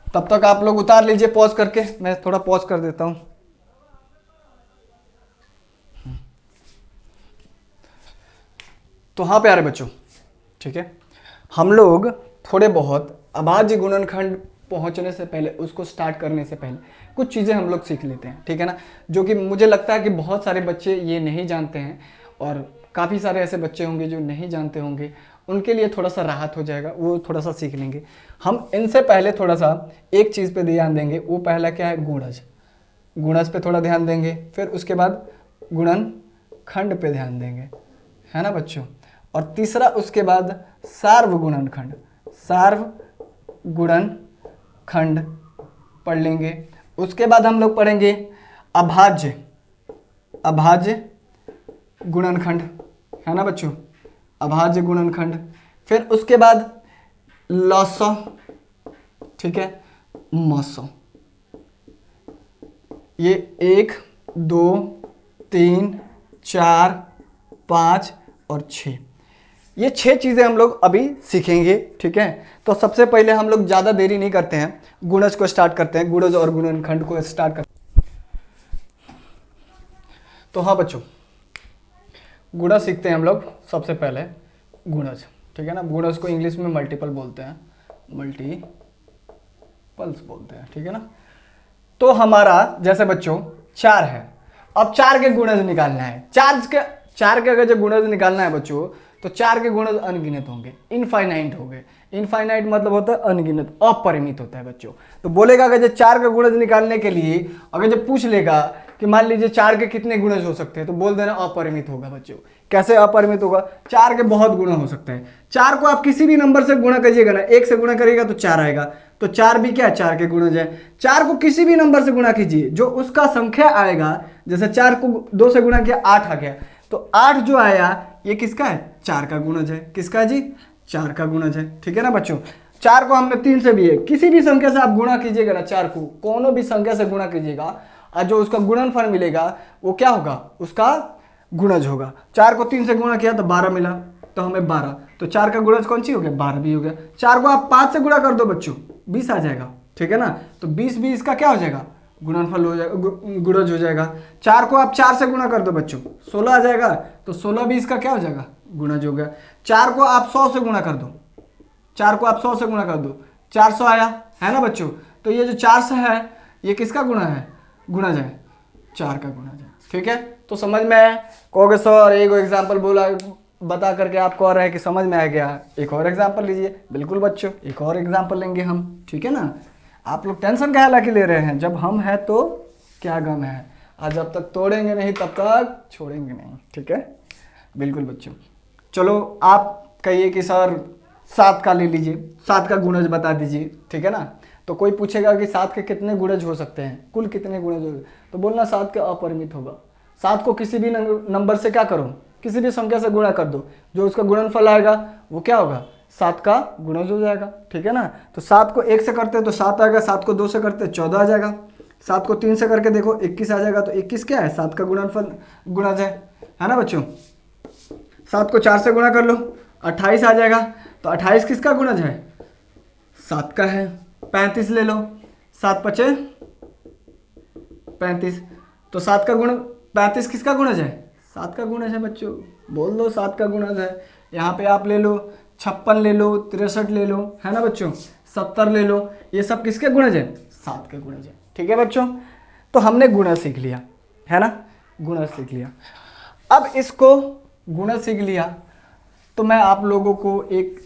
तब तक आप लोग उतार लीजिए पॉज करके, मैं थोड़ा पॉज कर देता हूँ। तो हाँ प्यारे बच्चों, ठीक है, हम लोग थोड़े बहुत अभाज्य गुणनखंड पहुंचने से पहले, उसको स्टार्ट करने से पहले कुछ चीज़ें हम लोग सीख लेते हैं, ठीक है ना, जो कि मुझे लगता है कि बहुत सारे बच्चे ये नहीं जानते हैं और काफ़ी सारे ऐसे बच्चे होंगे जो नहीं जानते होंगे, उनके लिए थोड़ा सा राहत हो जाएगा, वो थोड़ा सा सीख लेंगे। हम इनसे पहले थोड़ा सा एक चीज़ पे ध्यान देंगे, वो पहला क्या है गुणज, गुणज पे थोड़ा ध्यान देंगे, फिर उसके बाद गुणनखंड पे ध्यान देंगे, है ना बच्चों, और तीसरा उसके बाद सार्वगुणनखंड, सार्वगुणनखंड पढ़ लेंगे। उसके बाद हम लोग पढ़ेंगे अभाज्य, अभाज्य गुणनखंड, है ना बच्चों, अभाज्य गुणनखंड। फिर उसके बाद लसौ, ठीक है, मसौ। ये 1 2 3 4 5 और 6, ये 6 चीज़ें हम लोग अभी सीखेंगे, ठीक है। तो सबसे पहले हम लोग ज़्यादा देरी नहीं करते हैं, गुणज को स्टार्ट करते हैं, गुणज और गुणनखंड को स्टार्ट करते हैं। तो हाँ बच्चों, गुणज सीखते हैं हम लोग सबसे पहले, गुणज, ठीक है ना। गुणज को इंग्लिश में मल्टीपल बोलते हैं, मल्टीपल्स बोलते हैं, ठीक है ना। तो हमारा जैसे बच्चों 4 है, अब 4 के गुणज निकालना है, 4 के अगर जो गुणज निकालना है बच्चों तो 4 के गुणज अनगिनत होंगे, इनफाइनाइट होंगे। इनफाइनाइट मतलब होता है अनगिनत, अपरिमित होता है बच्चों। तो बोलेगा अगर जो 4 का गुणज निकालने के लिए अगर जब पूछ लेगा कि मान लीजिए 4 के कितने गुणज हो सकते हैं, तो बोल देना अपरिमित होगा बच्चों। कैसे अपरिमित होगा, 4 के बहुत गुणा हो सकते हैं। 4 को आप किसी भी नंबर से गुणा करिएगा ना, 1 से गुणा करिएगा तो 4 आएगा, तो 4 भी क्या 4 के गुणज है। 4 को किसी भी नंबर से गुणा कीजिए, जो उसका संख्या आएगा, जैसे 4 को 2 से गुणा किया 8 आ गया, तो 8 जो आया ये किसका है, 4 का गुणज है। किसका है जी, 4 का गुणज है। ठीक है ना बच्चों, 4 को हमने 3 से भी है, किसी भी संख्या से आप गुणा कीजिएगा ना, 4 को कोनो भी संख्या से गुणा कीजिएगा और जो उसका गुणनफल मिलेगा वो क्या होगा, उसका गुणज होगा। 4 को 3 से गुणा किया तो 12 मिला, तो हमें 12, तो 4 का गुणज कौन सी हो गया, 12 भी हो गया। 4 को आप 5 से गुणा कर दो बच्चों, 20 आ जाएगा। ठीक है ना, तो 20 भी इसका क्या हो जाएगा, गुणनफल हो जाएगा, गुणज हो जाएगा। 4 को आप 4 से गुणा कर दो बच्चों, 16 आ जाएगा, तो 16 भी इसका क्या हो जाएगा, गुणज हो गया। 4 को आप 100 से गुणा कर दो, 4 को आप 100 से गुणा कर दो, 400 आया, है ना बच्चों। तो ये जो 400 है ये किसका गुणा है, गुणज है, 4 का गुणज है। ठीक है, तो समझ में आया। कहोगे सर एक एग्जाम्पल बोला बता करके आपको आ रहा है कि समझ में आ गया, एक और एग्जाम्पल लीजिए। बिल्कुल बच्चों, एक और एग्जाम्पल लेंगे हम। ठीक है ना, आप लोग टेंशन क्या हालांकि ले रहे हैं, जब हम हैं तो क्या गम है, और जब तक तोड़ेंगे नहीं तब तक छोड़ेंगे नहीं। ठीक है, बिल्कुल बच्चों। चलो आप कहिए कि सर 7 का ले लीजिए, 7 का गुणज बता दीजिए। ठीक है ना, तो कोई पूछेगा कि 7 के कितने गुणज हो सकते हैं, कुल कितने गुणज हो, तो बोलना 7 का अपरिमित होगा। 7 को किसी भी नंबर से क्या करो, किसी भी संख्या से गुणा कर दो, जो उसका गुणनफल आएगा वो क्या होगा, 7 का गुणज हो जाएगा। ठीक है ना, तो 7 को 1 से करते तो 7 आएगा, 7 को 2 से करते 14 आ जाएगा, 7 को 3 से करके देखो 21 आ जाएगा, तो 21 क्या है, 7 का गुणनफल गुणज है ना बच्चों। 7 को 4 से गुणा कर लो, 28 आ जाएगा, तो 28 किसका गुणज है, 7 का है। 35 ले लो, 7 पचे 35, तो 7 का गुण 35 किसका गुणज है, 7 का गुणज है बच्चों, बोल दो 7 का गुणज है। यहाँ पे आप ले लो 56 ले लो, 63 ले लो, है ना बच्चों, 70 ले लो, ये सब किसके गुणज है, 7 के गुणज है। ठीक है बच्चों, तो हमने गुणज सीख लिया, है ना, गुणज सीख लिया। अब इसको गुणज सीख लिया तो मैं आप लोगों को एक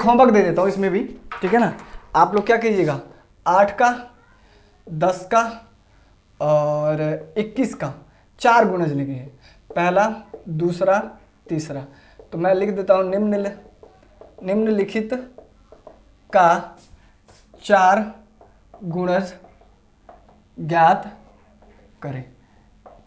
होमवर्क दे देता हूँ इसमें भी। ठीक है ना, आप लोग क्या कीजिएगा, 8 का, 10 का और 21 का 4 गुणज लिखिए, पहला, दूसरा, तीसरा। तो मैं लिख देता हूँ निम्नलिखित का 4 गुणज ज्ञात करें।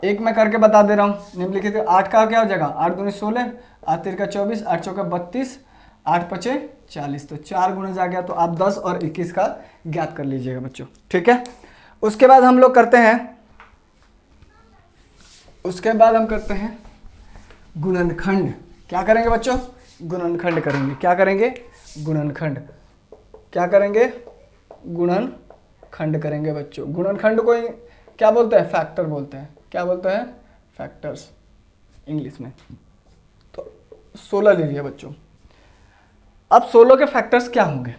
एक मैं करके बता दे रहा हूँ, निम्नलिखित 8 का क्या हो जाएगा, 8 दूनी 16, 8 3 का 24, 8 चौका 32, 8 पचे 40, तो 4 गुणज आ गया। तो आप 10 और 21 का ज्ञात कर लीजिएगा बच्चों। ठीक है, उसके बाद हम लोग करते हैं, गुणनखंड। क्या करेंगे बच्चों, गुणनखंड करेंगे। क्या करेंगे, गुणनखंड। क्या करेंगे, गुणनखंड करेंगे बच्चों। गुणनखंड को क्या बोलते हैं, फैक्टर बोलते हैं। क्या बोलते हैं, फैक्टर्स इंग्लिश में। तो 16 ले लिया बच्चों। अब 16 के फैक्टर्स क्या होंगे,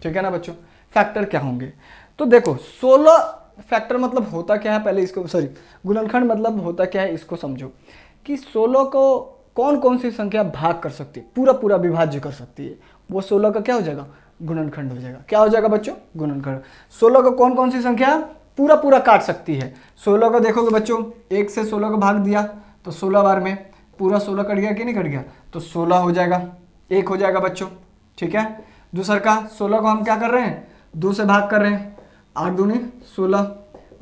ठीक है ना बच्चों, फैक्टर क्या होंगे। तो देखो 16 फैक्टर मतलब होता क्या है, पहले इसको गुणनखंड मतलब होता क्या है इसको समझो, कि 16 को कौन कौन सी संख्या भाग कर सकती है, पूरा पूरा विभाज्य कर सकती है, वो 16 का क्या हो जाएगा, गुणनखंड हो जाएगा। क्या हो जाएगा बच्चों, गुणनखंड। 16 को कौन कौन सी संख्या पूरा पूरा काट सकती है। 16 को देखोगे बच्चों, 1 से 16 को भाग दिया तो 16 बार में पूरा 16 कट गया कि नहीं कट गया, तो 16 हो जाएगा, 1 हो जाएगा बच्चों। ठीक है, दूसर का 16 को हम क्या कर रहे हैं, 2 से भाग कर रहे हैं, 8 दूनी 16,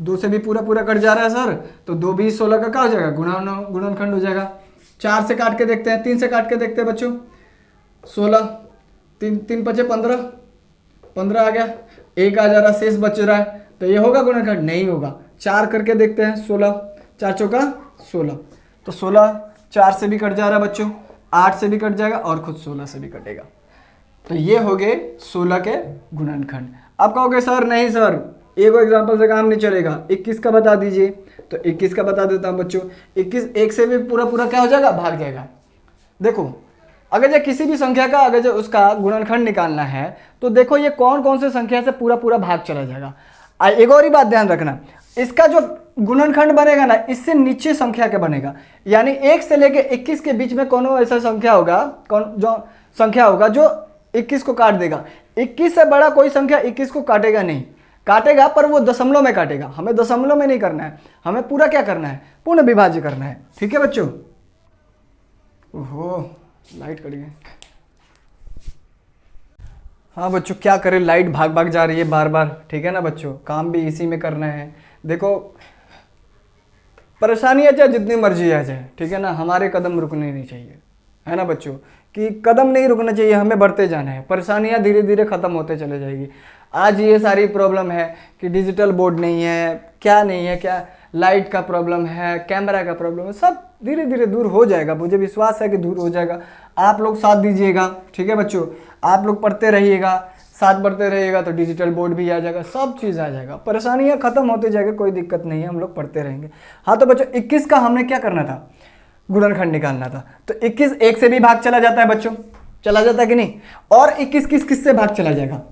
2 से भी पूरा पूरा कट जा रहा है सर, तो 2 भी 16 का क्या हो जाएगा, गुणनखंड हो जाएगा। 4 से काट के देखते हैं, 3 से काट के देखते हैं बच्चों, 16, 3 पचे 15, 15 आ गया, 1 आ जा रहा, शेष बच रहा है, तो ये होगा गुणनखंड, नहीं होगा। 4 करके देखते हैं, 16, 4 चौका 16, तो 16 4 से भी कट जा रहा है बच्चों, 8 से भी कट जाएगा और खुद 16 से भी कटेगा। तो ये हो गए 16 के गुणनखंड। अब कहोगे सर नहीं सर, एक एग्जांपल से काम नहीं चलेगा, 21 का बता दीजिए, तो 21 का बता देता हूं बच्चों। 21 1 से भी पूरा पूरा क्या हो जाएगा, भाग जाएगा। देखो अगर जो किसी भी संख्या का अगर जो उसका गुणनखंड निकालना है, तो देखो ये कौन कौन से संख्या से पूरा पूरा भाग चला जाएगा। एक और ही बात ध्यान रखना, इसका जो गुणनखंड बनेगा ना, इससे नीचे संख्या के बनेगा, यानी 1 से लेके 21 के बीच में कौन ऐसा संख्या होगा, कौन जो संख्या होगा जो 21 को काट देगा। 21 से बड़ा कोई संख्या 21 को काटेगा नहीं, काटेगा पर वो दशमलव में काटेगा। हमें दशमलव में नहीं करना है, हमें पूरा क्या करना है, पूर्ण विभाज्य करना है। ठीक है बच्चों। ओहो लाइट कट गई। हाँ बच्चों क्या करें, लाइट भाग भाग जा रही है बार बार। ठीक है ना बच्चों, काम भी इसी में करना है। देखो परेशानियाँ चाहे जितनी मर्जी आ जाए, ठीक है ना, हमारे कदम रुकने नहीं चाहिए, है ना बच्चों, कि कदम नहीं रुकना चाहिए, हमें बढ़ते जाना है। परेशानियाँ धीरे धीरे ख़त्म होते चले जाएगी। आज ये सारी प्रॉब्लम है कि डिजिटल बोर्ड नहीं है, क्या नहीं है, क्या लाइट का प्रॉब्लम है, कैमरा का प्रॉब्लम है, सब धीरे धीरे दूर हो जाएगा। मुझे विश्वास है कि दूर हो जाएगा। आप लोग साथ दीजिएगा, ठीक है बच्चों, आप लोग पढ़ते रहिएगा, साथ बढ़ते रहिएगा तो डिजिटल बोर्ड भी आ जाएगा, सब चीज़ आ जाएगा, परेशानियाँ खत्म होते जाएगा, कोई दिक्कत नहीं है, हम लोग पढ़ते रहेंगे। हाँ तो बच्चों 21 का हमने क्या करना था, गुणनखंड निकालना था। तो 21 1 से भी भाग चला जाता है बच्चों, चला जाता है कि नहीं, और 21 किस से भाग चला जाएगा,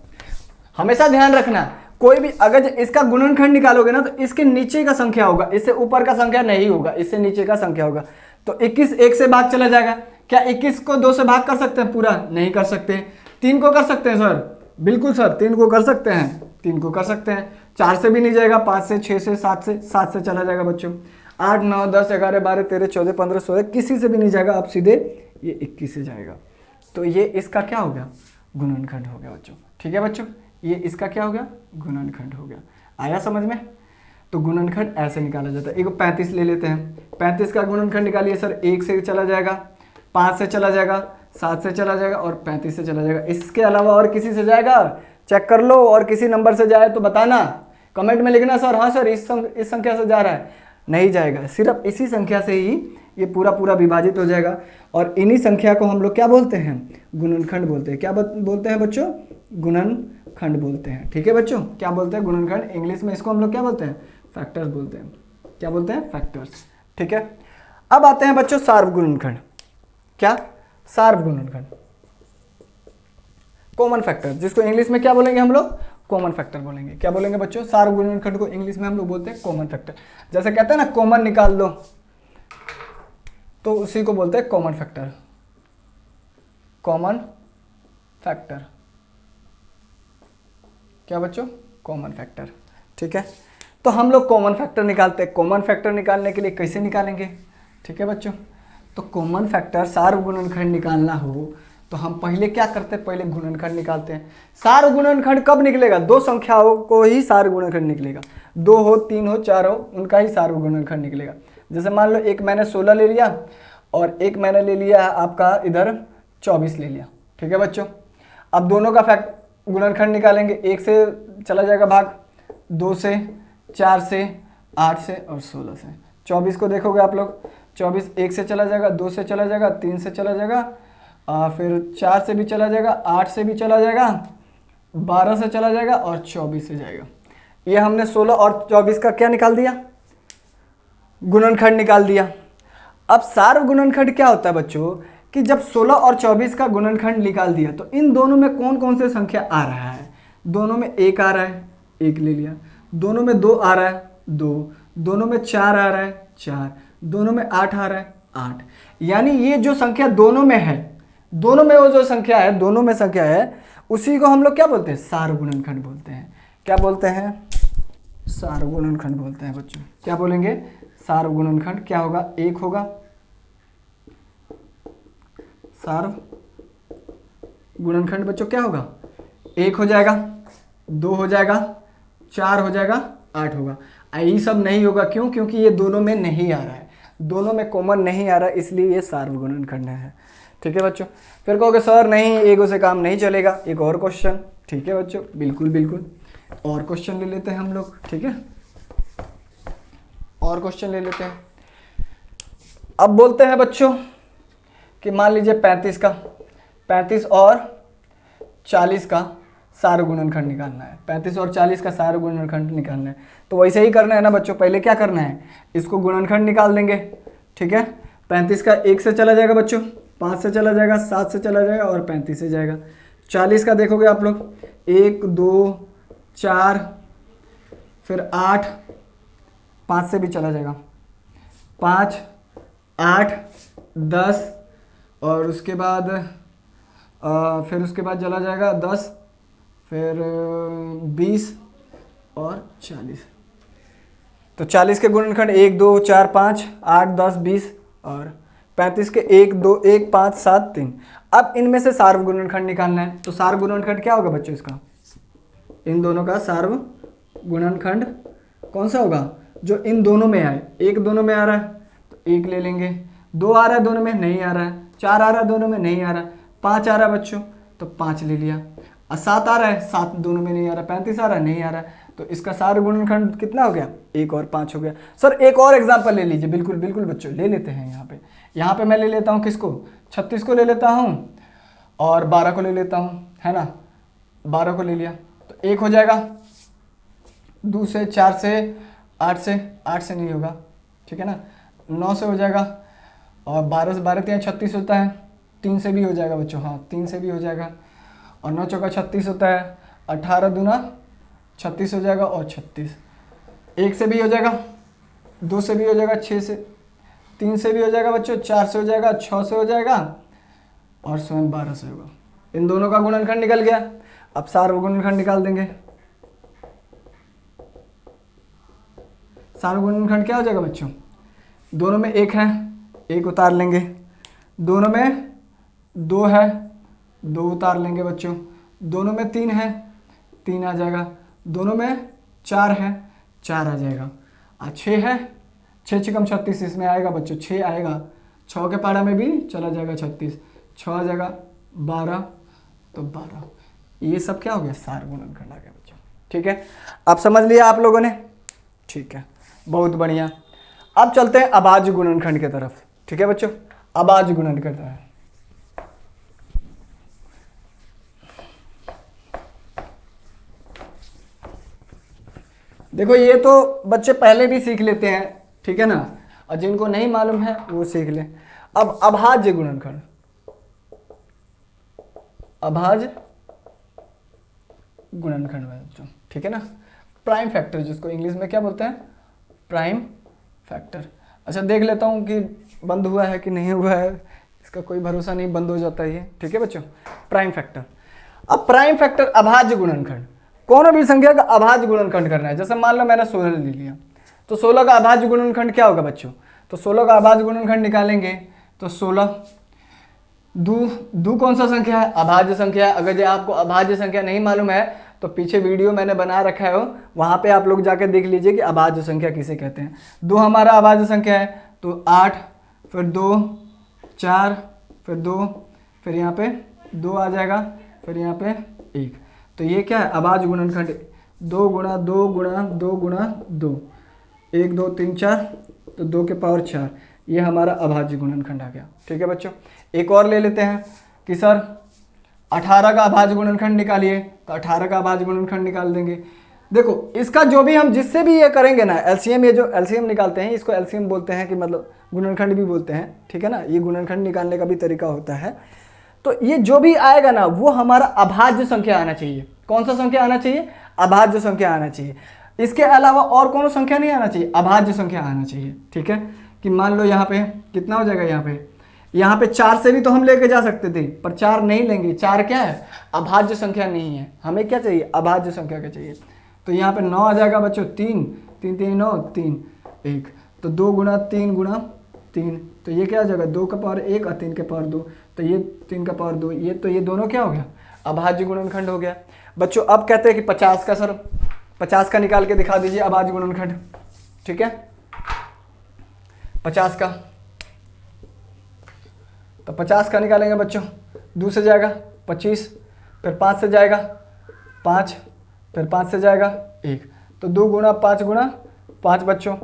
हमेशा ध्यान रखना। कोई भी अगर इसका गुणनखंड निकालोगे ना तो इसके नीचे का संख्या होगा, इससे ऊपर का संख्या नहीं होगा, इससे नीचे का संख्या होगा। तो 21 1 से भाग चला जाएगा। क्या 21 को 2 से भाग कर सकते हैं पूरा? नहीं कर सकते। 3 को कर सकते हैं सर? बिल्कुल सर, 3 को कर सकते हैं, 3 को कर सकते हैं। 4 से भी नहीं जाएगा, 5 से, 6 से, 7 से चला जाएगा बच्चों। 8 9 10 11 12 13 14 15 16 किसी से भी नहीं जाएगा, अब सीधे ये 21 से जाएगा। तो ये इसका क्या हो गया, गुणनखंड हो गया बच्चों, ठीक है बच्चों, ये इसका क्या हो गया, गुणनखंड हो गया। आया समझ में? तो गुणनखंड ऐसे निकाला जाता है। एक 35 ले लेते हैं, 35 का गुणनखंड निकालिए सर। 1 से चला जाएगा, 5 से चला जाएगा, 7 से चला जाएगा और 35 से चला जाएगा। इसके अलावा और किसी से जाएगा? चेक कर लो, और किसी नंबर से जाए तो बताना, कमेंट में लिखना सर हाँ सर इस संख्या से जा रहा है। नहीं जाएगा, सिर्फ इसी संख्या से ही ये पूरा विभाजित हो जाएगा। और इन्हीं संख्या को हम लोग क्या बोलते हैं, गुणनखंड बोलते हैं। क्या बोलते हैं बच्चों? गुणनखंड बोलते हैं, ठीक है बच्चों। क्या बोलते हैं? गुणनखंड। इंग्लिश में इसको हम लोग क्या बोलते हैं? फैक्टर्स बोलते हैं। क्या बोलते हैं? फैक्टर्स, ठीक है। अब आते हैं बच्चों सार्वगुणनखंड। क्या? सार्वगुणनखंड, कॉमन फैक्टर, जिसको इंग्लिश में क्या बोलेंगे हम लोग? कॉमन फैक्टर बोलेंगे। क्या बोलेंगे बच्चों? सार्वगुणनखंड को इंग्लिश में हम लोग बोलते हैं कॉमन फैक्टर। जैसे कहते हैं ना कॉमन निकाल दो, तो उसी को बोलते हैं कॉमन फैक्टर। कॉमन फैक्टर, क्या बच्चों? कॉमन फैक्टर, ठीक है। तो हम लोग कॉमन फैक्टर निकालते हैं। कॉमन फैक्टर निकालने के लिए कैसे निकालेंगे, ठीक है बच्चों? तो कॉमन फैक्टर सार्वगुणनखंड निकालना हो तो हम पहले क्या करते हैं? पहले गुणनखंड निकालते हैं। सार्वगुणनखंड कब निकलेगा? दो संख्याओं को ही सार्वगुणनखंड निकलेगा। 2 हो, 3 हो, 4 हो, उनका ही सार्वगुणनखंड निकलेगा। जैसे मान लो एक मैंने 16 ले लिया और एक मैंने ले लिया आपका इधर 24 ले लिया, ठीक है बच्चों। अब दोनों का गुणनखंड निकालेंगे। 1 से चला जाएगा भाग, 2 से, 4 से, 8 से और 16 से। 24 को देखोगे आप लोग, 24 1 से चला जाएगा, 2 से चला जाएगा, 3 से चला जाएगा, फिर 4 से भी चला जाएगा, 8 से भी चला जाएगा, 12 से चला जाएगा और 24 से जाएगा। ये हमने 16 और 24 का क्या निकाल दिया? गुणनखंड निकाल दिया। अब सार्वगुणनखंड क्या होता है बच्चों कि जब 16 और 24 का गुणनखंड निकाल दिया तो इन दोनों में कौन कौन से संख्या आ रहा है? दोनों में 1 आ रहा है, 1 ले लिया। दोनों में 2 आ रहा है, 2। दोनों में 4 आ रहा है, 4। दोनों में 8 आ रहा है, 8। यानी ये जो संख्या दोनों में है, दोनों में वो जो संख्या है, दोनों में संख्या है, उसी को हम लोग क्या बोलते हैं? सार्वगुणनखंड बोलते हैं। क्या बोलते हैं? सार्वगुणनखंड बोलते हैं बच्चों। क्या बोलेंगे? सार्वगुणनखंड। क्या होगा? 1 होगा, सार्वगुणनखंड बच्चों क्या होगा? 1 हो जाएगा, 2 हो जाएगा, 4 हो जाएगा, 8 होगा। ये सब नहीं होगा, क्यों? क्योंकि ये दोनों में नहीं आ रहा है, दोनों में कॉमन नहीं आ रहा है, इसलिए ये सार्वगुणनखंड है, ठीक है बच्चों। फिर कहोगे सर नहीं, एगो से काम नहीं चलेगा, एक और क्वेश्चन, ठीक है बच्चों, बिल्कुल बिल्कुल। और क्वेश्चन ले लेते हैं हम लोग, ठीक है, और क्वेश्चन ले लेते हैं। अब बोलते हैं बच्चों कि मान लीजिए 35 और 40 का सार्वगुणनखंड निकालना है। 35 और 40 का सार्वगुणनखंड निकालना है, तो वैसे ही करना है ना बच्चों। पहले क्या करना है? इसको गुणनखंड निकाल देंगे, ठीक है। 35 का 1 से चला जाएगा बच्चों, 5 से चला जाएगा, 7 से चला जाएगा और 35 से जाएगा। 40 का देखोगे आप लोग, 1 2 4, फिर 8, 5 से भी चला जाएगा, 5 8 10 और उसके बाद फिर उसके बाद चला जाएगा 10, फिर 20 और 40। तो 40 के गुणनखंड 1 2 4 5 8 10 20 और 35 के 1 2 1 5 7 3। अब इनमें से सार्वगुणनखंड निकालना है। तो सार्वगुणनखंड क्या होगा बच्चों? इसका, इन दोनों का सार्वगुणनखंड कौन सा होगा? जो इन दोनों में आए। एक दोनों में आ रहा है तो एक ले लेंगे, 2 आ रहा है दोनों में नहीं आ रहा है, 4 आ रहा है दोनों में नहीं आ रहा है, 5 आ रहा है बच्चों तो 5 ले लिया, और 7 आ रहा है, 7 दोनों में नहीं आ रहा, 35 आ रहा है नहीं आ रहा है, तो इसका सारा गुणनखंड कितना हो गया, 1 और 5 हो गया। सर एक और एग्जांपल ले लीजिए, बिल्कुल बिल्कुल बच्चों ले लेते हैं। यहाँ पे मैं ले लेता हूँ किसको, 36 को ले लेता हूँ और 12 को ले लेता हूँ, है ना, 12 को ले लिया तो 1 हो जाएगा, 2 से, 4 से, 8 से नहीं होगा, ठीक है ना, 9 से हो जाएगा, और 12 से, 12 3 36 होता है, 3 से भी हो जाएगा बच्चों, हाँ 3 से भी हो जाएगा, और 9 चौका 36 होता है, 18 दूना 36 हो जाएगा, और 36 1 से भी हो जाएगा, 2 से भी हो जाएगा, 6 से, 3 से भी हो जाएगा बच्चों, 4 से हो जाएगा, 6 से हो जाएगा, और स्वयं 12 से होगा। इन दोनों का गुणनखंड निकल गया। अब सार्वगुणनखंड निकाल देंगे। सार्वगुणनखंड क्या हो जाएगा बच्चों, दोनों में 1 है, 1 उतार लेंगे, दोनों में 2 है, 2 उतार लेंगे बच्चों, दोनों में 3 है, 3 आ जाएगा, दोनों में 4 है, 4 आ जाएगा, और 6 है, 6 6 36 इसमें आएगा बच्चों, 6 आएगा, 6 के पारा में भी चला जाएगा 36, 6 आ जाएगा, 12 तो 12, ये सब क्या हो गया, सार्वगुणनखंड आ गया बच्चों। ठीक है, अब समझ लिया आप लोगों ने, ठीक है, बहुत बढ़िया। अब चलते हैं अभाज्य गुणनखंड की तरफ। ठीक है बच्चों, अभाज्य गुणनखंड है, देखो ये तो बच्चे पहले भी सीख लेते हैं, ठीक है ना, और जिनको नहीं मालूम है वो सीख लें। अब अभाज्य गुणनखंड, अभाज्य गुणनखंड बच्चों, ठीक है ना, प्राइम फैक्टर जिसको इंग्लिश में क्या बोलते हैं, प्राइम फैक्टर। अच्छा देख लेता हूँ कि बंद हुआ है कि नहीं हुआ है, इसका कोई भरोसा नहीं, बंद हो जाता है ये। ठीक है बच्चों, प्राइम फैक्टर। अब प्राइम फैक्टर अभाज्य गुणनखंड, कोनो भी संख्या का अभाज्य गुणनखंड करना है। जैसे मान लो मैंने 16 ले लिया, तो 16 का अभाज्य गुणनखंड क्या होगा बच्चों, तो 16 का अभाज्य गुणनखंड निकालेंगे तो 16, दो कौन सा संख्या है, अभाज्य संख्या है। अगर जो आपको अभाज्य संख्या नहीं मालूम है तो पीछे वीडियो मैंने बना रखा है, वहाँ पे आप लोग जाकर देख लीजिए कि अभाज्य संख्या किसे कहते हैं। 2 हमारा अभाज्य संख्या है, तो 8, फिर 2, 4, फिर 2, फिर यहाँ पे 2 आ जाएगा, फिर यहाँ पे 1, तो ये क्या है, अभाज्य गुणनखंड। 2 गुणा 2 गुणा 2 गुणा 2, 1 2 3 4, तो 2 के पावर 4, ये हमारा अभाज्य गुणनखंड आ गया। ठीक है बच्चों, एक और ले लेते हैं कि सर 18 का अभाज्य गुणनखंड निकालिए, तो 18 का अभाज्य गुणनखंड निकाल देंगे। देखो इसका जो भी हम जिससे भी ये करेंगे ना एलसीएम, ये जो एलसीएम निकालते हैं इसको एलसीएम बोलते हैं, कि मतलब गुणनखंड भी बोलते हैं, ठीक है ना, ये गुणनखंड निकालने का भी तरीका होता है। तो ये जो भी आएगा ना वो हमारा अभाज्य संख्या आना चाहिए। कौन सा संख्या आना चाहिए, अभाज्य संख्या आना चाहिए। इसके अलावा और कोनो संख्या नहीं आना चाहिए, अभाज्य संख्या आना चाहिए। ठीक है, कि मान लो यहाँ पे कितना हो जाएगा, यहाँ पे 4 से भी तो हम लेके जा सकते थे, पर 4 नहीं लेंगे, 4 क्या है, अभाज्य संख्या नहीं है, हमें क्या चाहिए, अभाज्य संख्या का चाहिए। तो यहाँ पे 9 आ जाएगा बच्चों, 3 3 3 9 3 1, तो 2 गुणा 3 गुणा 3, तो ये क्या आ जाएगा, 2 का पावर 1 और 3 के पावर 2, तो ये 3 का पावर 2, ये तो ये दोनों क्या हो गया, अभाज्य गुणनखंड हो गया। बच्चों अब कहते हैं कि 50 का, सर 50 का निकाल के दिखा दीजिए अभाज्य गुणनखंड। ठीक है, 50 का, तो 50 का निकालेंगे बच्चों, 2 से जाएगा 25, फिर 5 से जाएगा 5, फिर 5 से जाएगा 1, तो 2 गुणा 5 गुणा 5 बच्चों,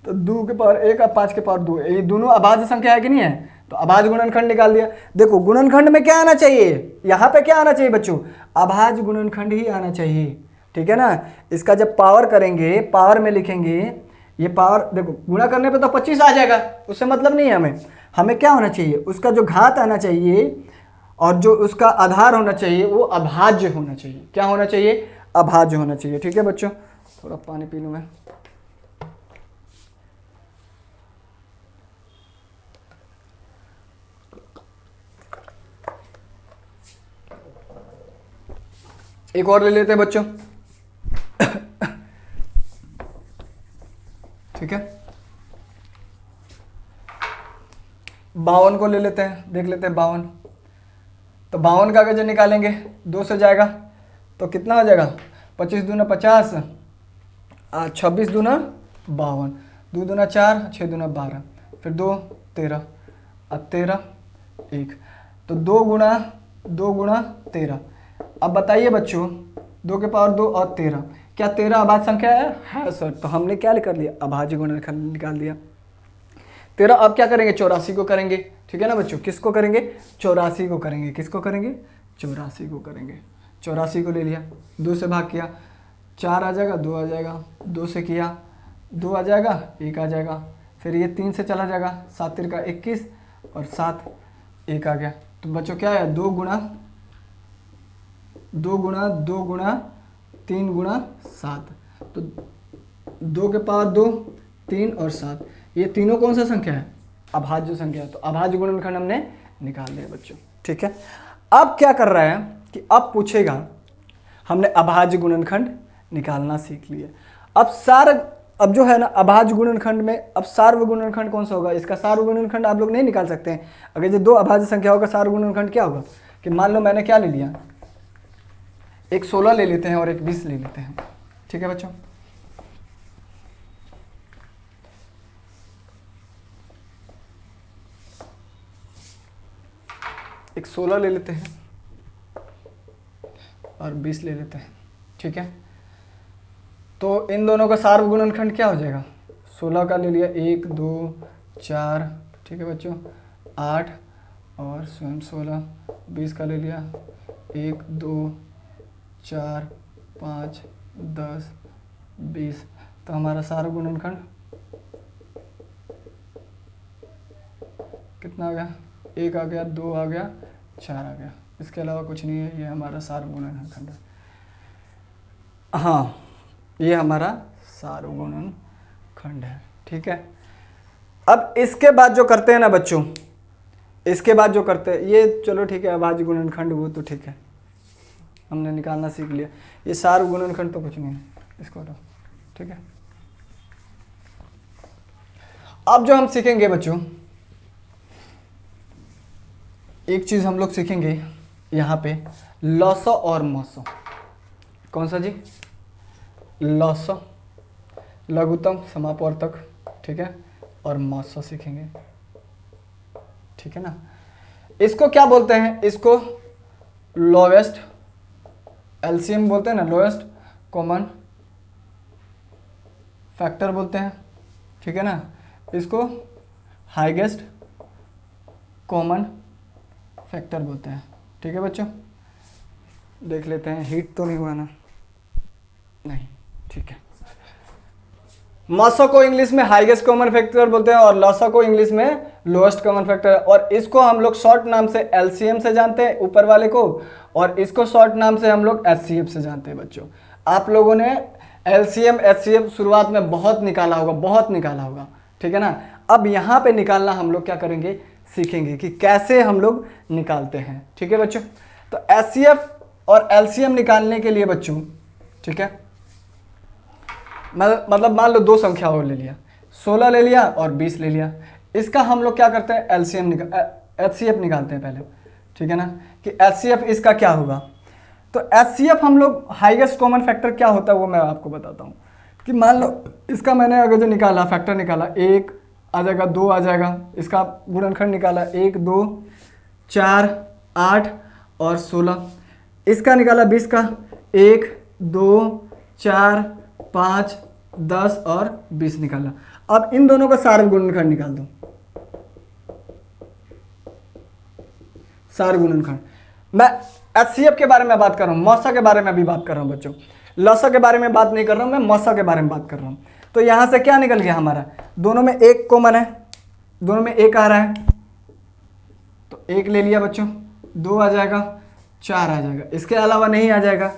तो 2 के पावर 1 और 5 के पावर 2, ये दोनों अभाज्य संख्या है कि नहीं है, तो अभाज्य गुणनखंड निकाल दिया। देखो गुणनखंड में क्या आना चाहिए, यहाँ पे क्या आना चाहिए बच्चों, अभाज्य गुणनखंड ही आना चाहिए। ठीक है ना, इसका जब पावर करेंगे, पावर में लिखेंगे, ये पावर देखो गुणा करने पे तो 25 आ जाएगा, उससे मतलब नहीं है हमें क्या होना चाहिए, उसका जो घात आना चाहिए और जो उसका आधार होना चाहिए वो अभाज्य होना चाहिए। क्या होना चाहिए, अभाज्य होना चाहिए। ठीक है बच्चों, थोड़ा पानी पी लूँ मैं। एक और ले लेते हैं बच्चों। ठीक है, 52 को ले लेते हैं, देख लेते हैं 52, तो 52 का अगर निकालेंगे 2 से जाएगा तो कितना हो जाएगा, 25 दूना 50 26 दूना 52, 2 दूना 4, 6 दूना 12, फिर 2 13, अब 13 1, तो 2 गुणा 13। अब बताइए बच्चों 2 के पावर 2 और 13, क्या 13 अभाज्य संख्या है सर। तो हमने क्या कर लिया, अभाज्य गुणनखंड निकाल दिया 13। अब क्या करेंगे, 84 को करेंगे, ठीक है ना बच्चों। किसको करेंगे, 84 को करेंगे। किसको करेंगे, 84 को करेंगे। 84 को ले लिया, 2 से भाग किया, 4 आ जाएगा, 2 आ जाएगा, 2 से किया, 2 आ जाएगा, 1 आ जाएगा, फिर ये 3 से चला जाएगा, 7 तिरका 21 और 7 1 आ गया। तो बच्चों क्या है, 2 गुणा 3 गुणा 7, तो 2 के पावर 2, 3 और 7, ये तीनों कौन सा संख्या है, अभाज्य संख्या है। तो अभाज्य गुणनखंड हमने निकाल लिया बच्चों, ठीक है। अब क्या कर रहा है कि अब पूछेगा, हमने अभाज्य गुणनखंड निकालना सीख लिया। अब जो है ना अभाज्य गुणनखंड में, अब सार्व गुणनखंड कौन सा होगा, इसका सार्व गुणनखंड आप लोग नहीं निकाल सकते हैं। अगर ये 2 अभाज्य संख्या होगा, सार्व गुणनखंड क्या होगा कि मान लो मैंने क्या ले लिया, एक 16 ले लेते हैं और एक 20 ले लेते हैं, ठीक है बच्चों। एक 16 ले लेते हैं और 20 ले लेते हैं, ठीक है। तो इन दोनों का सार्व गुणनखंड क्या हो जाएगा, 16 का ले लिया 1 2 4, ठीक है बच्चों, 8 और स्वयं 16, 20 का ले लिया 1 2 4 5 10 20। तो हमारा सार्व गुणनखंड कितना आ गया, 1 आ गया, 2 आ गया, 4 आ गया, इसके अलावा कुछ नहीं है। ये हमारा सार्व गुणनखंड है, हाँ ये हमारा सार्व गुणनखंड है, ठीक है। अब इसके बाद जो करते हैं ना बच्चों, इसके बाद जो करते हैं ये चलो ठीक है, अभाज्य गुणनखंड वो तो ठीक है, हमने निकालना सीख लिया। ये सार्व गुणनखंड तो कुछ नहीं है, इसको हटाओ, ठीक है। अब जो हम सीखेंगे बच्चों, एक चीज हम लोग सीखेंगे यहाँ पे, लॉसो और मॉसो। कौन सा जी, लॉसो लघुत्तम समापवर्तक, ठीक है, और मॉसो सीखेंगे, ठीक है ना। इसको क्या बोलते हैं, इसको लोवेस्ट एलसीएम बोलते हैं ना, लोएस्ट कॉमन फैक्टर बोलते हैं, ठीक है ना। इसको हाईएस्ट कॉमन फैक्टर बोलते हैं, ठीक है बच्चों। देख लेते हैं, हीट तो नहीं हुआ ना, नहीं, ठीक है। मॉसो को इंग्लिश में हाईएस्ट कॉमन फैक्टर बोलते हैं और लॉसो को इंग्लिश में लोएस्ट कॉमन फैक्टर, और इसको हम लोग शॉर्ट नाम से एलसीएम से जानते हैं ऊपर वाले को, और इसको शॉर्ट नाम से हम लोग एचसीएफ से जानते हैं बच्चों। आप लोगों ने एलसीएम एचसीएफ शुरुआत में बहुत निकाला होगा, ठीक है ना। अब यहाँ पे निकालना हम लोग क्या करेंगे, सीखेंगे कि कैसे हम लोग निकालते हैं, ठीक है बच्चों। तो एचसीएफ और एलसीएम निकालने के लिए बच्चों, ठीक है, मतलब मान लो 2 संख्या और ले लिया, 16 ले लिया और 20 ले लिया, इसका हम लोग क्या करते हैं, एचसीएफ निकालते हैं पहले, ठीक है ना, कि एचसीएफ इसका क्या होगा। तो एचसीएफ हम लोग हाईएस्ट कॉमन फैक्टर क्या होता है वो मैं आपको बताता हूँ। कि मान लो इसका मैंने अगर जो निकाला फैक्टर निकाला, 1 आ जाएगा, 2 आ जाएगा, इसका गुणनखंड निकाला 1 2 4 8 और 16, इसका निकाला 20 का 1 2 4 5 10 और 20 निकाला। अब इन दोनों का सार्व गुणनखंड निकाल दो, सार्व गुणनखंड। मैं एचसीएफ के बारे में बात कर रहा हूँ, मॉसो के बारे में भी बात कर रहा हूँ बच्चों, लॉसो के बारे में बात नहीं कर रहा हूँ मैं, मॉसो के बारे में बात कर रहा हूँ। तो यहाँ से क्या निकल गया हमारा, दोनों में 1 कॉमन है, दोनों में 1 आ रहा है, तो 1 ले लिया बच्चों, 2 आ जाएगा, 4 आ जाएगा, इसके अलावा नहीं आ जाएगा।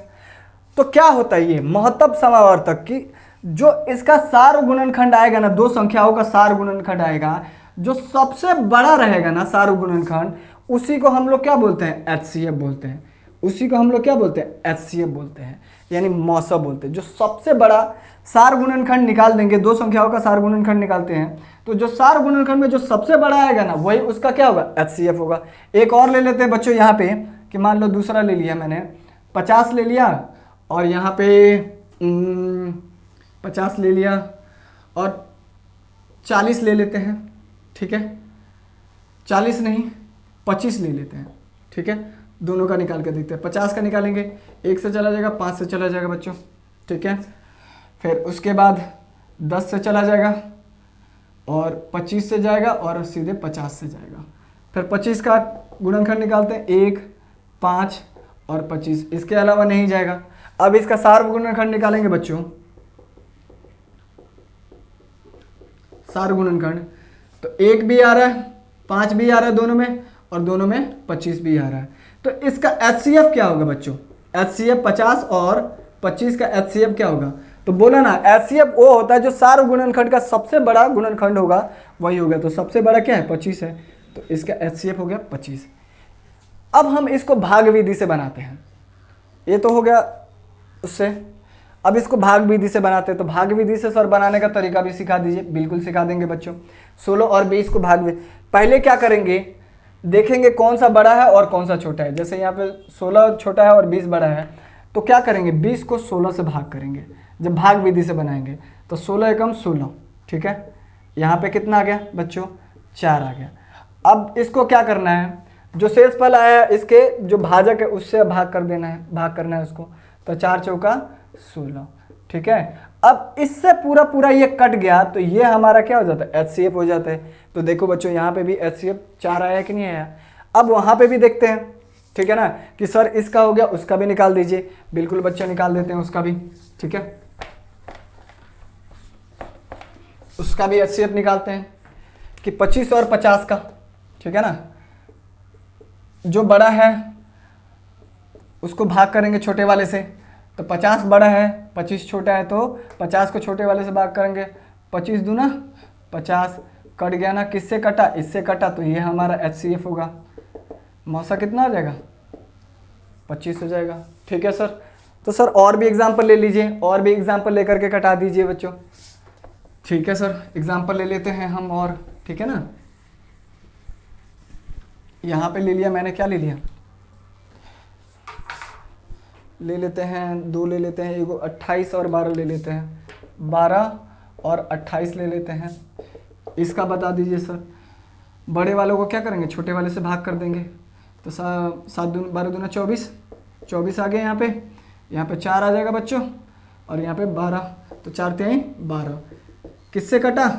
तो क्या होता है, ये महत्तम समावर्तक की जो इसका सार्व गुणनखंड आएगा ना, 2 संख्याओं का सार्व गुणनखंड आएगा, जो सबसे बड़ा रहेगा ना सार्व गुणनखंड, उसी को हम लोग क्या बोलते हैं, एचसीएफ बोलते हैं, उसी को हम लोग क्या बोलते हैं, एचसीएफ बोलते हैं, यानी मॉसो बोलते हैं। जो सबसे बड़ा सार गुणनखंड निकाल देंगे, 2 संख्याओं का सार गुणनखंड निकालते हैं, तो जो सार गुणनखंड में जो सबसे बड़ा आएगा ना, वही उसका क्या होगा, एचसीएफ होगा। एक और ले लेते हैं बच्चों यहाँ पे, कि मान लो दूसरा ले लिया मैंने, 50 ले लिया, और यहाँ पे 50 ले लिया और 40 ले लेते हैं, ठीक है, 40 नहीं 25 ले लेते हैं, ठीक है, दोनों का निकाल के देखते हैं। 50 का निकालेंगे, 1 से चला जाएगा, 5 से चला जाएगा बच्चों, ठीक है, फिर उसके बाद 10 से चला जाएगा और 25 से जाएगा और सीधे 50 से जाएगा। फिर 25 का गुणनखंड निकालते हैं, 1, 5 और 25, इसके अलावा नहीं जाएगा। अब इसका सार्वगुणनखंड निकालेंगे बच्चों, सार्वगुणनखंड, तो 1 भी आ रहा है, 5 भी आ रहा है दोनों में, और दोनों में 25 भी आ रहा है। तो इसका HCF क्या होगा बच्चों? HCF 50 और 25 का HCF क्या होगा? तो बोला ना, HCF वो होता है जो सार्वगुणनखंड का सबसे बड़ा गुणनखंड होगा, वही होगा। तो सबसे बड़ा क्या है? 25 है, तो इसका HCF हो गया 25। अब हम इसको भाग विधि से बनाते हैं, ये तो हो गया उससे। अब इसको भाग विधि से बनाते हैं, तो भाग विधि से सर बनाने का तरीका भी सिखा दीजिए। बिल्कुल सिखा देंगे बच्चों। 16 और 20 को भाग विधि, पहले क्या करेंगे, देखेंगे कौन सा बड़ा है और कौन सा छोटा है। जैसे यहाँ पे 16 छोटा है और 20 बड़ा है, तो क्या करेंगे, 20 को 16 से भाग करेंगे। जब भाग विधि से बनाएंगे तो 16 एकम 16, ठीक है, यहाँ पे कितना आ गया बच्चों? 4 आ गया। अब इसको क्या करना है, जो शेष फल आया है इसके जो भाजक है उससे भाग कर देना है, भाग करना है उसको। तो 4 चौका 16, ठीक है। अब इससे पूरा पूरा ये कट गया, तो ये हमारा क्या हो जाता है? HCF हो जाता है। तो देखो बच्चों, यहाँ पे भी HCF 4 आया कि नहीं आया। अब वहाँ पे भी देखते हैं, ठीक है ना, कि सर इसका हो गया, उसका भी निकाल दीजिए। बिल्कुल बच्चे निकाल देते हैं उसका भी, ठीक है, उसका भी HCF निकालते हैं कि 25 और 50 का, ठीक है ना, जो बड़ा है उसको भाग करेंगे छोटे वाले से। तो 50 बड़ा है, 25 छोटा है, तो 50 को छोटे वाले से भाग करेंगे। 25 दूना 50, कट गया ना, किससे कटा? इससे कटा, तो ये हमारा HCF होगा। मौसा कितना आ जाएगा? 25 हो जाएगा, ठीक है सर। तो सर और भी एग्जाम्पल ले लीजिए, और भी एग्जाम्पल लेकर के कटा दीजिए बच्चों। ठीक है सर, एग्जाम्पल ले लेते हैं हम और, ठीक है ना। यहाँ पे ले लिया मैंने, क्या ले लिया, ले लेते हैं 2 ले लेते हैं, एगो 28 और 12 ले लेते हैं, 12 और 28 ले लेते हैं। इसका बता दीजिए सर। बड़े वालों को क्या करेंगे? छोटे वाले से भाग कर देंगे। तो 7 दूना 12 दूना 24, 24 आ गए यहाँ पे 4 आ जाएगा बच्चों, और यहाँ पे 12, तो 4 3 12, किससे कटा?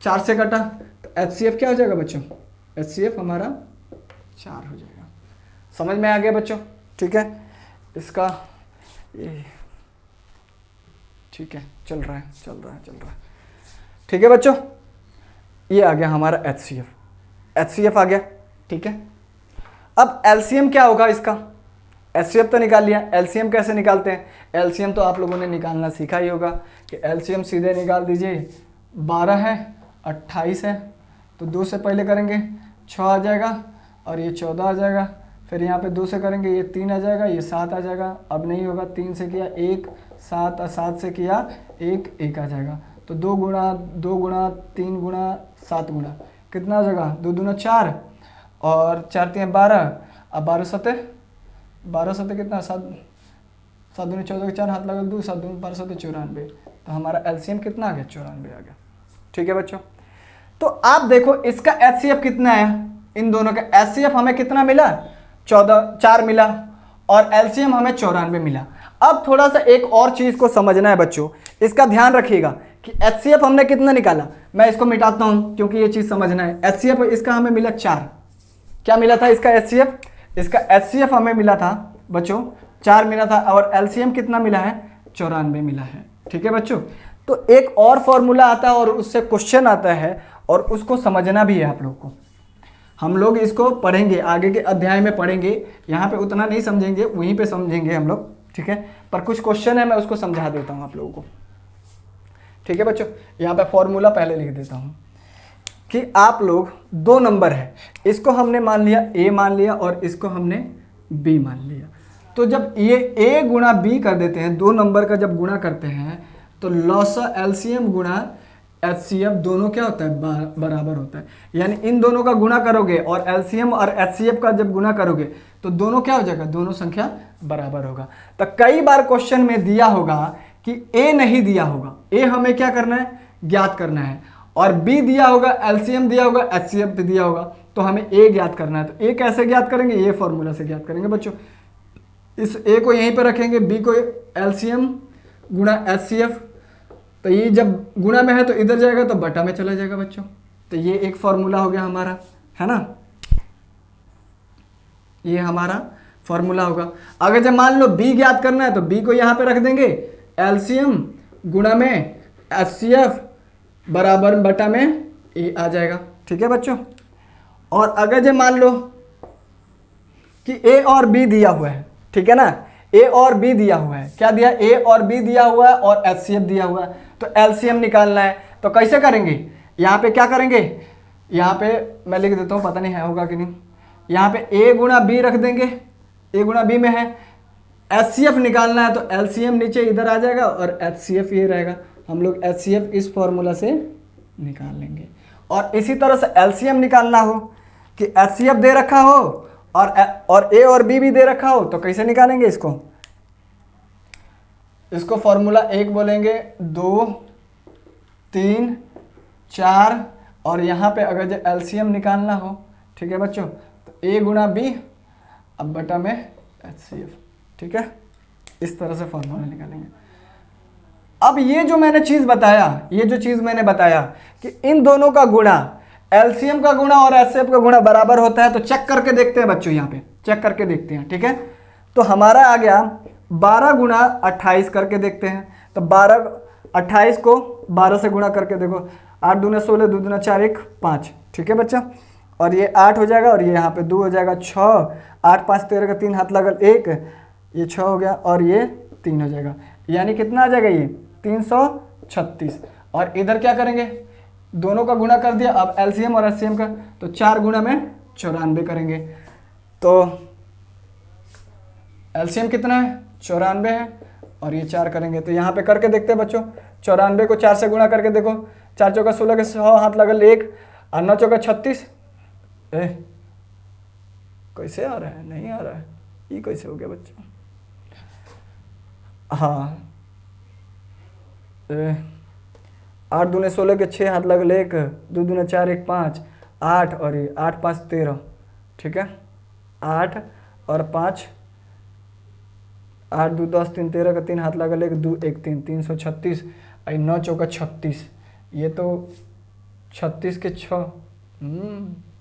4 से कटा, तो HCF क्या हो जाएगा बच्चों? HCF हमारा 4 हो जाएगा। समझ में आ गया बच्चों? ठीक है, इसका ये ठीक है, चल रहा है। ठीक है बच्चों, ये आ गया हमारा HCF आ गया, ठीक है। अब LCM क्या होगा इसका? HCF तो निकाल लिया, LCM कैसे निकालते हैं? LCM तो आप लोगों ने निकालना सीखा ही होगा कि LCM सीधे निकाल दीजिए। 12 है, 28 है, तो 2 से पहले करेंगे 6 आ जाएगा, और ये 14 आ जाएगा। फिर यहाँ पे 2 से करेंगे, ये 3 आ जाएगा, ये 7 आ जाएगा। अब नहीं होगा, 3 से किया 1, 7 और 7 से किया 1 आ जाएगा। तो 2 गुणा 3 गुणा 7 गुणा कितना हो जाएगा? 2 दूना 4 और 4 3 12। अब 12 सते कितना? 7 दूनी 14 4 हाथ लगा 2, 7 दूनी 12 सते 94। तो हमारा LCM कितना आ गया? 94 आ गया। ठीक है बच्चों, तो आप देखो इसका HCF कितना है, इन दोनों का HCF हमें कितना मिला? 4 मिला, और LCM हमें 94 मिला। अब थोड़ा सा एक और चीज को समझना है बच्चों, इसका ध्यान रखिएगा कि HCF हमने कितना निकाला। मैं इसको मिटाता हूं क्योंकि ये चीज समझना है। HCF इसका हमें मिला 4। क्या मिला था इसका HCF? इसका HCF हमें मिला था बच्चों 4 मिला था, और LCM कितना मिला है? 94 मिला है। ठीक है बच्चों, तो एक और फॉर्मूला आता है और उससे क्वेश्चन आता है, और उसको समझना भी है आप लोग को। हम लोग इसको पढ़ेंगे, आगे के अध्याय में पढ़ेंगे, यहाँ पे उतना नहीं समझेंगे, वहीं पे समझेंगे हम लोग, ठीक है। पर कुछ क्वेश्चन है, मैं उसको समझा देता हूँ आप लोगों को। ठीक है बच्चों, यहाँ पे फॉर्मूला पहले लिख देता हूँ कि आप लोग 2 नंबर है, इसको हमने मान लिया A मान लिया, और इसको हमने B मान लिया। तो जब ये A गुणा B कर देते हैं, 2 नंबर का जब गुणा करते हैं, तो लॉसा LCM गुणा HCF दोनों क्या होता है? बराबर होता है। यानी इन दोनों का गुणा करोगे और LCM और HCF का जब गुणा करोगे तो दोनों क्या हो जाएगा? दोनों संख्या बराबर होगा। तो कई बार क्वेश्चन में दिया होगा कि ए नहीं दिया होगा, ए हमें क्या करना है, ज्ञात करना है, और बी दिया होगा, एलसीएम दिया होगा, एचसीएफ भी दिया होगा, तो हमें ए ज्ञात करना है। तो ए कैसे ज्ञात करेंगे, ये फॉर्मूला से ज्ञात करेंगे बच्चों। इस ए को यहीं पे रखेंगे, बी को एलसीएम गुणा एचसीएफ, तो ये जब गुणा में है तो इधर जाएगा तो बटा में चला जाएगा बच्चों। तो ये एक फॉर्मूला हो गया हमारा, है ना, ये हमारा फॉर्मूला होगा। अगर जब मान लो बी ज्ञात करना है तो बी को यहां पे रख देंगे, एलसीएम गुणा में एचसीएफ बराबर बटा में ए आ जाएगा। ठीक है बच्चों। और अगर जब मान लो कि ए और बी दिया हुआ है, ठीक है ना, ए और बी दिया हुआ है, क्या दिया, ए और बी दिया हुआ है और एचसीएफ दिया हुआ है, तो एलसीएम निकालना है। तो कैसे करेंगे, यहाँ पे क्या करेंगे, यहाँ पे मैं लिख देता हूँ, पता नहीं है होगा कि नहीं, यहाँ पे ए गुणा बी रख देंगे, ए गुणा बी में है, एचसीएफ निकालना है तो एलसीएम नीचे इधर आ जाएगा और एचसीएफ ये रहेगा, हम लोग एचसीएफ इस फॉर्मूला से निकाल लेंगे। और इसी तरह से एलसीएम निकालना हो कि एचसीएफ दे रखा हो और ए और बी भी दे रखा हो, तो कैसे निकालेंगे इसको फॉर्मूला एक बोलेंगे, 2 3 4, और यहाँ पे अगर जो एलसीएम निकालना हो, ठीक है बच्चों, तो ए गुणा बी अब बटा में एचसीएफ। ठीक है, इस तरह से फॉर्मूला निकालेंगे। अब ये जो मैंने चीज बताया, ये जो चीज मैंने बताया कि इन दोनों का गुणा, एलसीएम का गुणा और एचसीएफ का गुणा बराबर होता है, तो चेक करके देखते हैं बच्चों, यहाँ पे चेक करके देखते हैं। ठीक है, तो हमारा आ गया 12 गुणा 28 करके देखते हैं। तो 28 को 12 से गुणा करके देखो, 8 दूना 16, 2 दूना 4, 1 5। ठीक है बच्चा, और ये 8 हो जाएगा और ये यहाँ पे 2 हो जाएगा, 6, 8 5 13 का 3 हाथ लगल 1, ये 6 हो गया और ये 3 हो जाएगा, यानी कितना आ जाएगा, ये 336। और इधर क्या करेंगे, दोनों का गुणा कर दिया, अब एलसीएम और एचसीएम का, तो 4 गुणा में 94 करेंगे। तो एलसीएम कितना है, 94 है, और ये 4 करेंगे, तो यहाँ पे करके देखते हैं बच्चों। 94 को 4 से गुणा करके देखो, 4 चौका 16 के 100 हाथ लगल 1, और 9 चौका 36। कैसे आ रहा है, नहीं आ रहा है, ये कैसे हो गया बच्चों, हाँ 8 दूने 16 के 6 हाथ लगल 1, 2 दूने 4, 1 5, 8, और ये 8 5 13। ठीक है, 8 और 5, 8 2 10 3 13 का 3 हाथ लगल 1, 2 1 3, 336, 9 चौका 36, ये तो 36 के 6,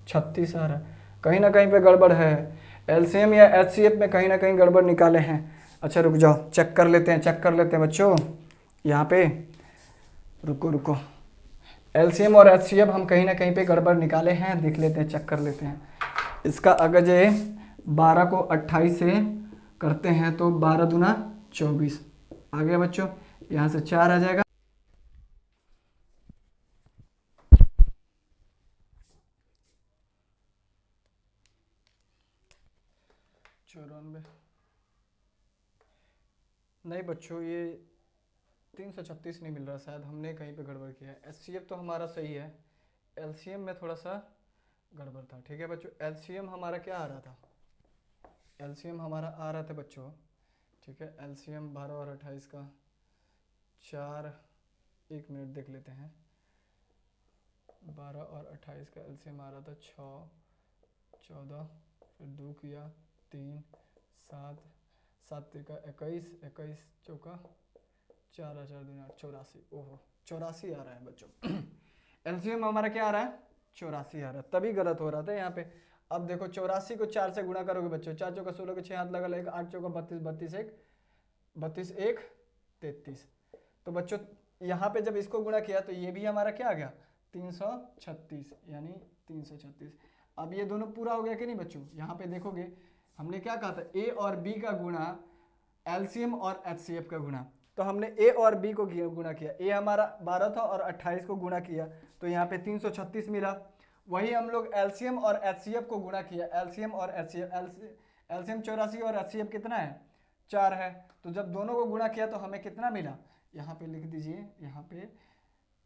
36 आ रहा है, कहीं ना कहीं पे गड़बड़ है, एलसीएम या एचसीएफ में कहीं ना कहीं गड़बड़ निकाले हैं। अच्छा रुक जाओ, चेक कर लेते हैं बच्चों, यहाँ पे रुको, एलसीएम और एचसीएफ हम कहीं ना कहीं पे गड़बड़ निकाले हैं, देख लेते हैं, चेक कर लेते हैं। इसका अगर जो 12 को 28 से करते हैं तो 12 दूना 24 आ गया बच्चों, यहाँ से 4 आ जाएगा, नहीं बच्चों, ये 336 नहीं मिल रहा, शायद हमने कहीं पे गड़बड़ किया है। एचसीएफ तो हमारा सही है, एलसीएम में थोड़ा सा गड़बड़ था। ठीक है बच्चों, एलसीएम हमारा क्या आ रहा था, एलसीएम हमारा आ रहा था बच्चों, ठीक है, एलसीएम 12 और 28 का 4, 1 मिनट देख लेते हैं, 12 और 28 का एलसीएम आ रहा था 6, 14, फिर 2 किया 3, 7, 7 का 21, 21 चौका 4, 4 दूना 84, ओहो 84 आ रहा है बच्चों। एलसीएम हमारा क्या आ रहा है, 84 आ रहा है, तभी गलत हो रहा था यहाँ पे। अब देखो 84 को 4 से गुणा करोगे बच्चों, 4 चौका 16 के 6 हाथ लगल 1, 8 चौका 32, 32 1 33। तो बच्चों यहाँ पे जब इसको गुणा किया तो ये भी हमारा क्या आ गया, 336, यानी 336। अब ये दोनों पूरा हो गया कि नहीं बच्चों, यहाँ पे देखोगे हमने क्या कहा था, ए और बी का गुणा, एलसीएम और एचसीएफ का गुणा, तो हमने ए और बी को गुणा किया, ए हमारा 12 था और 28 को गुणा किया, तो यहाँ पे 336 मिला। वही हम लोग एलसीएम और एचसीएफ को गुणा किया, एलसीएम और एचसीएफ, एलसीएम 84 और एचसीएफ कितना है, 4 है, तो जब दोनों को गुणा किया तो हमें कितना मिला, यहाँ पे लिख दीजिए, यहाँ पे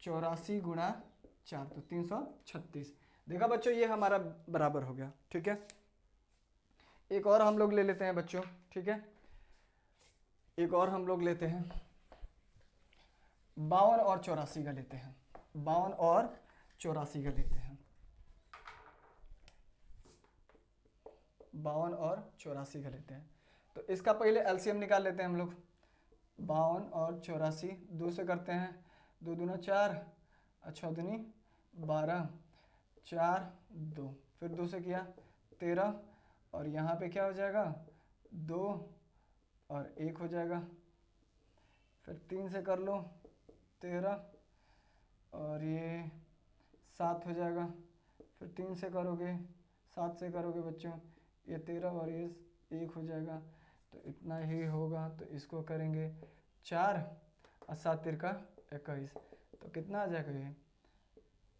84 गुणा 4, तो 336। देखा बच्चों, ये हमारा बराबर हो गया। ठीक है, एक और हम लोग ले लेते हैं बच्चों, ठीक है, एक और हम लोग लेते हैं, 52 और 84 का लेते हैं, 52 और 84 का लेते हैं, 52 और 84 का लेते हैं। तो इसका पहले एलसीएम निकाल लेते हैं हम लोग। 52 और 84 दो से करते हैं, 2 दूना 4, 6 दूनी 12, 4 2, फिर 2 से किया 13, और यहाँ पे क्या हो जाएगा 2 और 1 हो जाएगा, फिर 3 से कर लो 13 और ये 7 हो जाएगा, फिर 3 से करोगे 7 से करोगे बच्चों ये 13 और ये 1 हो जाएगा, तो इतना ही होगा। तो इसको करेंगे 4 और 7 तिरका 21, तो कितना आ जाएगा ये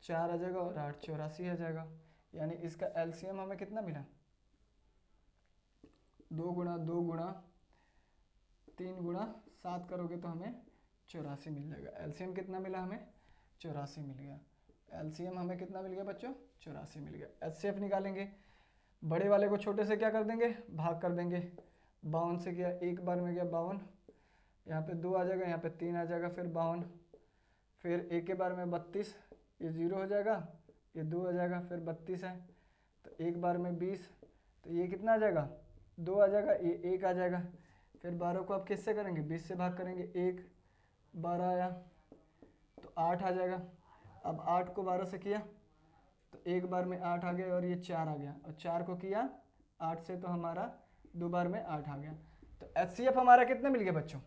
4 आ जाएगा और 8 84 आ जाएगा। यानी इसका एलसीएम हमें कितना मिला 2 गुणा 2 गुणा 3 गुणा 7 करोगे तो हमें 84 मिल जाएगा। एलसीएम कितना मिला हमें 84 मिल गया। एलसीएम हमें कितना मिल गया बच्चों 84 मिल गया। एचसीएफ निकालेंगे, बड़े वाले को छोटे से क्या कर देंगे भाग कर देंगे। 52 से किया एक बार में गया 52, यहाँ पे 2 आ जाएगा, यहाँ पे 3 आ जाएगा, फिर 52, फिर एक के बार में 32, ये 0 हो जाएगा, ये 2 आ जाएगा, फिर 32 है तो एक बार में 20, तो ये कितना आ जाएगा 2 आ जाएगा, ये 1 आ जाएगा। फिर 12 को आप किससे करेंगे 20 से भाग करेंगे, 1 12 आया तो 8 आ जाएगा। अब 8 को 12 से किया तो एक बार में 8 आ गया और ये 4 आ गया, और 4 को किया 8 से तो हमारा 2 बार में 8 आ गया। तो एचसीएफ हमारा कितने मिल गया बच्चों,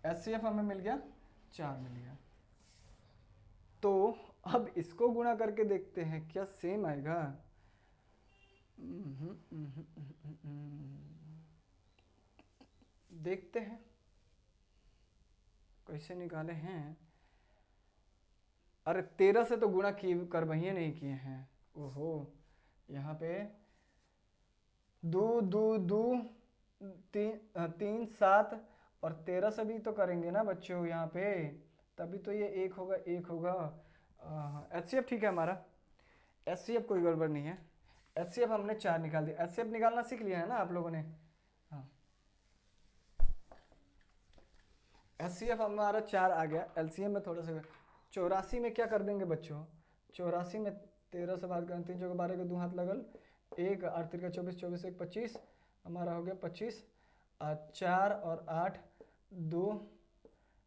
एचसीएफ हमें मिल गया 4 मिल गया। तो अब इसको गुणा करके देखते हैं क्या सेम आएगा। देखते हैं कैसे निकाले हैं। अरे 13 से तो गुणा कर वही नहीं किए हैं, ओहो यहाँ पे 2 2 2 3 7 और 13 से भी तो करेंगे ना बच्चों यहाँ पे, तभी तो ये 1 होगा 1 होगा। एचसीएफ ठीक है हमारा, एचसीएफ कोई गड़बड़ नहीं है। एचसीएफ हमने 4 निकाल दिया, एचसीएफ निकालना सीख लिया है ना आप लोगों ने। हाँ एचसीएफ हमारा 4 आ गया। एलसीएम में थोड़ा सा 84 में क्या कर देंगे बच्चों, 84 में 13 से भाग करें, 3 चौके 12 के 2 हाथ लगल, 1 8 तिरका 24, 24 1 25, हमारा हो गया 25, 4 और 8 2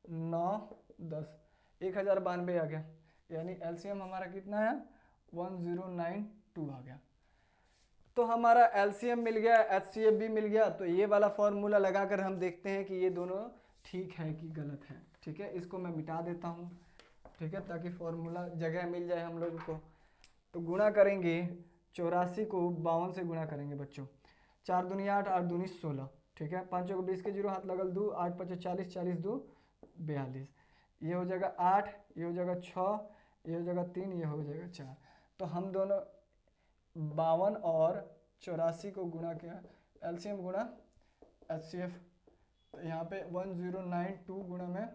9 10, 1092 आ गया। यानी एलसीएम हमारा कितना है 1092 आ गया। तो हमारा एलसीएम मिल गया, एचसीएफ भी मिल गया। तो ये वाला फॉर्मूला लगाकर हम देखते हैं कि ये दोनों ठीक है कि गलत है। ठीक है, इसको मैं मिटा देता हूँ, ठीक है, ताकि फॉर्मूला जगह मिल जाए हम लोगों को। तो गुणा करेंगे 84 को 52 से गुणा करेंगे बच्चों, 4 दूनी 8, 8 दूनी 16, ठीक है, 5 को 20 के 0 हाथ लगल 2, 8 5 40, 40 2 42, ये हो जाएगा 8, ये हो जाएगा 6, ये हो जाएगा 3, ये हो जाएगा 4। तो हम दोनों 52 और 84 को गुणा किया, एलसीएम गुणा एचसीएफ, तो यहाँ पे 1092 गुणा में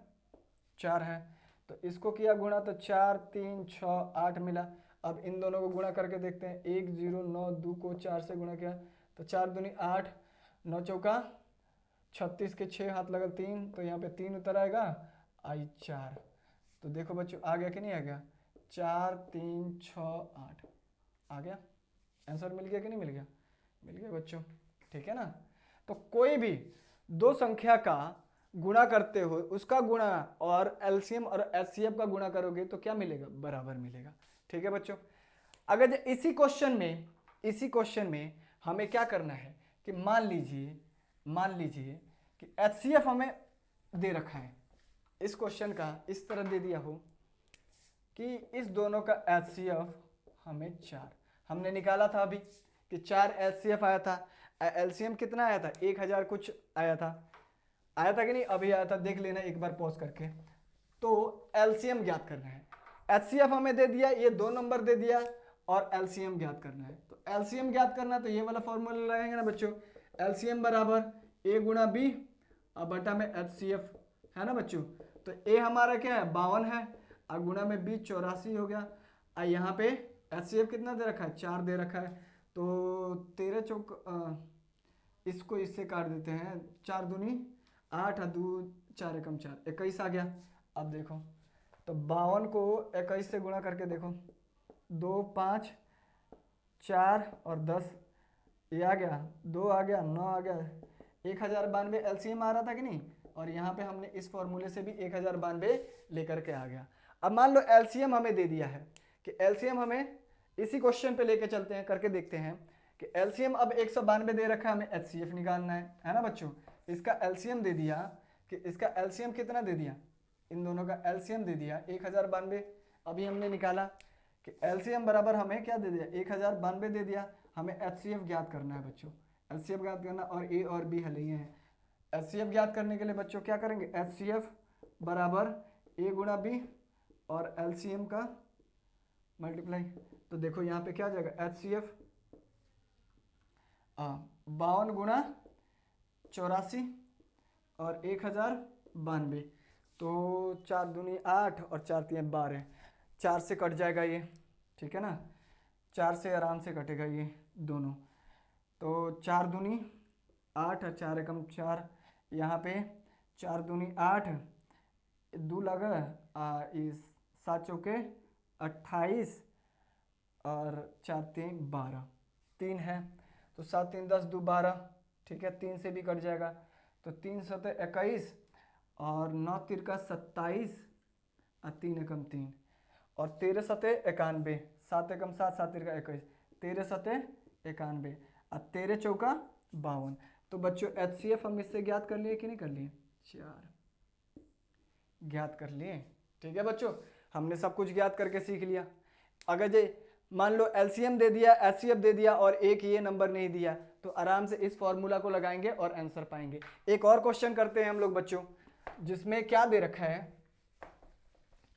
4 है, तो इसको किया गुणा तो 4 3 6 8 मिला। अब इन दोनों को गुणा करके देखते हैं, 1 0 9 2 को 4 से गुणा किया तो 4 दूनी 8, 9 चौका 36 के 6 हाथ लगल 3, तो यहाँ पे 3 उतर आएगा, आई 4। तो देखो बच्चों आ गया कि नहीं आ गया, 4 3 6 8 आ गया। आंसर मिल गया कि नहीं मिल गया, मिल गया बच्चों, ठीक है ना। तो कोई भी दो संख्या का गुणा करते हो, उसका गुणा और एलसीएम और एचसीएफ का गुणा करोगे तो क्या मिलेगा, बराबर मिलेगा। ठीक है बच्चों, अगर इसी क्वेश्चन में हमें क्या करना है कि मान लीजिए कि एचसीएफ हमें दे रखा है, इस क्वेश्चन का इस तरह दे दिया हो कि इस दोनों का एचसीएफ हमें 4 हमने निकाला था अभी कि 4 एचसीएफ आया था, एलसीएम कितना आया था 1000 कुछ आया था कि नहीं, अभी आया था, देख लेना एक बार पॉज करके। तो एलसीएम ज्ञात करना है, एचसीएफ हमें दे दिया, ये 2 नंबर दे दिया और एलसीएम ज्ञात करना है। तो एलसीएम ज्ञात करना है तो ये वाला फॉर्मूला लगाएंगे ना बच्चों, एलसीएम बराबर ए गुणा बी और बटा में एचसीएफ, है ना बच्चों। तो ए हमारा क्या है 52 है और गुणा में बी 84 हो गया, और यहाँ पे एचसीएफ कितना दे रखा है 4 दे रखा है। तो 13 चौक इसको इससे काट देते हैं, 4 दूनी 8 2 4 एकम 4 21 आ गया। अब देखो, तो 52 को 21 से गुणा करके देखो, 2 5 4 और 10, ये आ गया, 2 आ गया, 9 आ गया, 1092 एलसीएम आ रहा था कि नहीं। और यहाँ पे हमने इस फॉर्मूले से भी 1092 लेकर के आ गया। अब मान लो एलसीएम हमें दे दिया है, कि एलसीएम हमें इसी क्वेश्चन पे लेके चलते हैं, करके देखते हैं कि एलसीएम अब 192 दे रखा है, हमें एचसीएफ निकालना है ना बच्चों। इसका एलसीएम दे दिया, कि इसका एलसीएम कितना दे दिया, इन दोनों का एलसीएम दे दिया 1092। अभी हमने निकाला कि एलसीएम बराबर हमें क्या दे दिया, 1092 दे दिया। हमें एचसीएफ ज्ञात करना है बच्चों, एचसीएफ ज्ञात करना, और ए और बी हल हैं। एचसीएफ ज्ञात करने के लिए बच्चों क्या करेंगे, एचसीएफ बराबर ए गुणा बी और एलसीएम का मल्टीप्लाई। तो देखो यहाँ पे क्या आ जाएगा, एचसीएफ 52 गुणा 84 और 1092, तो 4 दूनी 8 और 4 तीन 12, 4 से कट जाएगा ये, ठीक है ना, 4 से आराम से कटेगा ये दोनों। तो 4 दूनी 8 और 4 एकम 4, यहाँ पे 4 दूनी 8, 2 लगा, इस 7 चौके 28 और 4 तीन 12, 3 है, तो 7 3 10 2 12, ठीक है, 3 से भी कट जाएगा, तो 3 7 21 और 9 तिरका 27 और 3 एकम 3 और 13 7 91, 7 एकम 7 7 तिरका 21, 13 7 91 और 13 चौका 52। तो बच्चों एचसीएफ हम इससे ज्ञात कर लिए कि नहीं कर लिए, 4 ज्ञात कर लिए। ठीक है बच्चों, हमने सब कुछ ज्ञात करके सीख लिया। अगर जे मान लो एलसीएम दे दिया, एचसीएफ दे दिया और एक ये नंबर नहीं दिया, तो आराम से इस फॉर्मूला को लगाएंगे और आंसर पाएंगे। एक और क्वेश्चन करते हैं हम लोग बच्चों, जिसमें क्या दे रखा है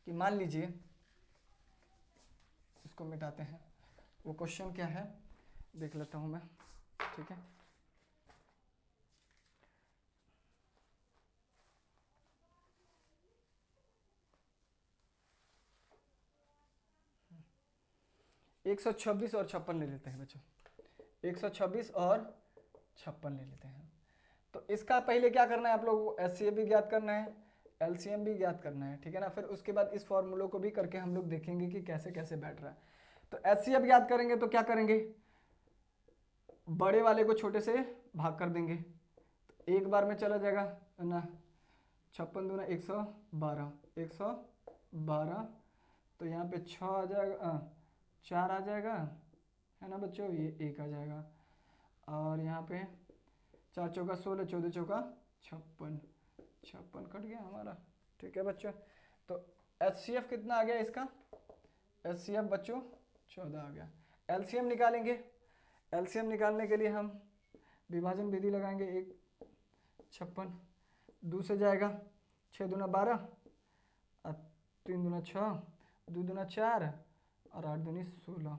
कि मान लीजिए, इसको मिटाते हैं, वो क्वेश्चन क्या है देख लेता हूं मैं, ठीक है। एक 126 और 56 ले लेते हैं बच्चों, 126 और 56 ले लेते हैं। तो इसका पहले क्या करना है आप लोगों को, एचसीएफ भी ज्ञात करना है, एलसीएम भी ज्ञात करना है, ठीक है ना। फिर उसके बाद इस फॉर्मूलों को भी करके हम लोग देखेंगे कि कैसे कैसे बैठ रहा है। तो एचसीएफ ज्ञात करेंगे तो क्या करेंगे, बड़े वाले को छोटे से भाग कर देंगे, तो एक बार में चला जाएगा ना, 56 दूना 112, 112, तो यहाँ पे 6 आ जाएगा, 4 आ जाएगा, है ना बच्चों, ये 1 आ जाएगा, और यहाँ पे 4 चौका 16, 14 चौका 56, 56 कट गया हमारा, ठीक है बच्चों। तो एचसीएफ कितना आ गया इसका, एचसीएफ बच्चों 14 आ गया। एलसीएम निकालेंगे, एलसीएम निकालने के लिए हम विभाजन विधि लगाएंगे, 56 2 से जाएगा, 6 दूना 12 और 3 दूना 6, 2 दूना 4 और 8 दूनी 16।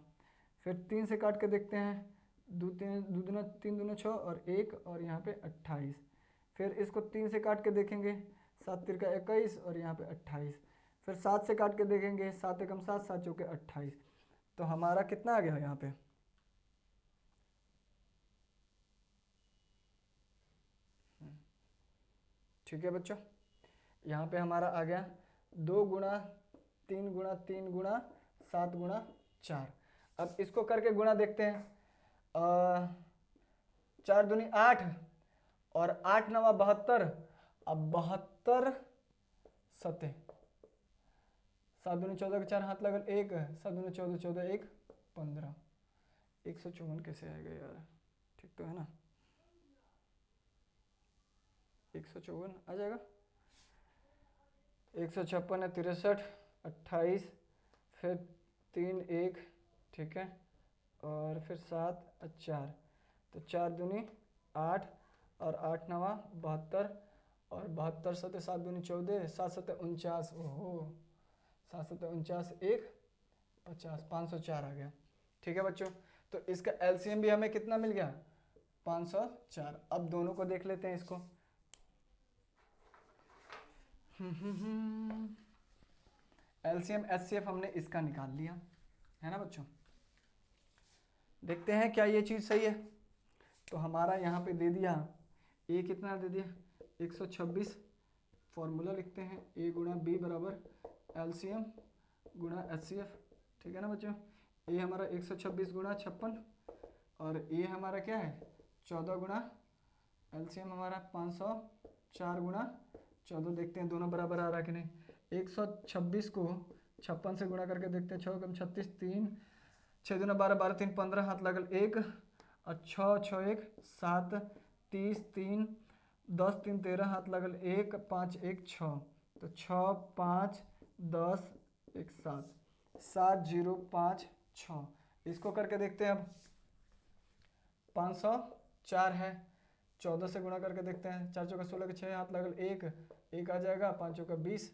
फिर 3 से काट के देखते हैं, 2 दूना 3 दूना 6 और 1 और यहाँ पे 28। फिर इसको 3 से काट के देखेंगे, 7 तिरका 21 और यहाँ पे 28। फिर 7 से काट के देखेंगे, 7 एकम 7, 7 चौके 28। तो हमारा कितना आ गया यहाँ पे, ठीक है बच्चों, यहाँ पे हमारा आ गया 2 गुणा 3 गुणा 3 गुणा 7 गुणा 4। अब इसको करके गुणा देखते हैं, 4 दूनी 8 और 8 नवा 72, अब 72 सते, 7 दूनी 14 के 4 हाथ लगल 1, 7 दूनी 14, 14 1 15, 154 कैसे आएगा यार, ठीक तो है ना, 154 आ जाएगा, 156 है 63, 28, फिर 3 1, ठीक है, और फिर 7 और 4, तो 4 दूनी 8 और 8 नवा 72 और 72 सते 7 दूनी 14, 7 सते 49, ओहो 7 सते 49 1 50, 504 आ गया, ठीक है बच्चों। तो इसका एलसीएम भी हमें कितना मिल गया, 504। अब दोनों को देख लेते हैं इसको, एलसीएम एचसीएफ हमने इसका निकाल लिया, है ना बच्चों। देखते हैं क्या ये चीज़ सही है। तो हमारा यहाँ पे दे दिया, ए कितना दे दिया, 126 फॉर्मूला लिखते हैं, ए गुणा बी बराबर एलसीएम गुणा एचसीएफ, ठीक है ना बच्चों। ए हमारा 126 गुणा 56 और ए हमारा क्या है 14 गुणा एलसीएम हमारा 504 गुणा 14। देखते हैं दोनों बराबर आ रहा है कि नहीं। 126 को 56 से गुणा करके देखते हैं, 6 कम 36, 3 6 दूना 12, 12 3 15, हाथ लगल 1 और 6 6 1 7 30 3 10 3 13, हाथ लगल 1 5 1 6, तो 6 5 10 1 7 7 0 5 6। इसको करके देखते हैं अब 504 है, 14 से गुणा करके देखते हैं, 4 चौका 16 के 6, हाथ लगल 1 1 आ जाएगा, 5 चौका 20,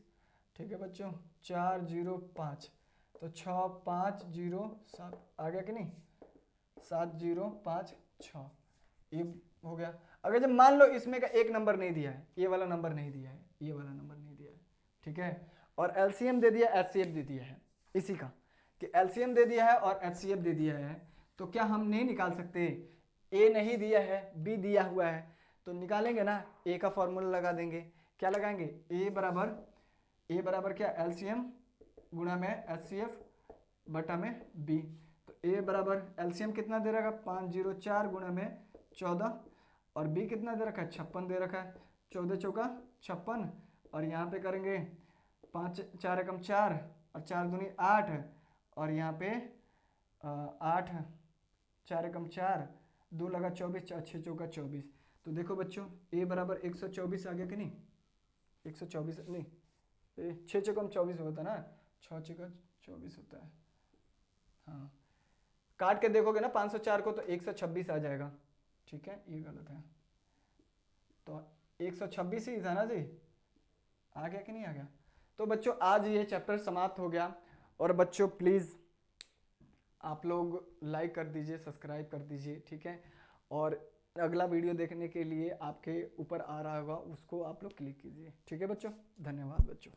ठीक है बच्चों। 4 0 5, तो 6 5 0 7 आ गया कि नहीं, 7 0 5 6, ये हो गया। अगर जब मान लो इसमें का एक नंबर नहीं दिया है, ये वाला नंबर नहीं दिया है, ये वाला नंबर नहीं दिया है, ठीक है, और एलसीएम दे दिया, एचसीएफ दे दिया है इसी का, कि एलसीएम दे दिया है और एचसीएफ दे दिया है, तो क्या हम नहीं निकाल सकते। ए नहीं दिया है, बी दिया हुआ है, तो निकालेंगे ना, ए का फॉर्मूला लगा देंगे। क्या लगाएंगे, ए बराबर क्या एलसीएम गुणा में एचसीएफ बटा में बी। तो ए बराबर एलसीएम कितना दे रखा है 504 गुणा में 14 और बी कितना दे रखा है 56 दे रखा है, 14 चौका 56 और यहाँ पे करेंगे 5 4 एकम 4 और 4 दूनी 8 और यहाँ पे 8 4 एकम 4 2 लगा 24 6 चौका 24। तो देखो बच्चों ए बराबर 124 आ गया कि नहीं, 124 नहीं 6 चौकम 24 होता है ना, 6 चौका 24 होता है। हाँ काट के देखोगे ना 504 को तो 126 आ जाएगा, ठीक है, ये गलत है, तो 126 ही था ना जी, आ गया कि नहीं आ गया। तो बच्चों आज ये चैप्टर समाप्त हो गया, और बच्चों प्लीज़ आप लोग लाइक कर दीजिए, सब्सक्राइब कर दीजिए, ठीक है, और अगला वीडियो देखने के लिए आपके ऊपर आ रहा होगा उसको आप लोग क्लिक कीजिए, ठीक है बच्चों। धन्यवाद बच्चों।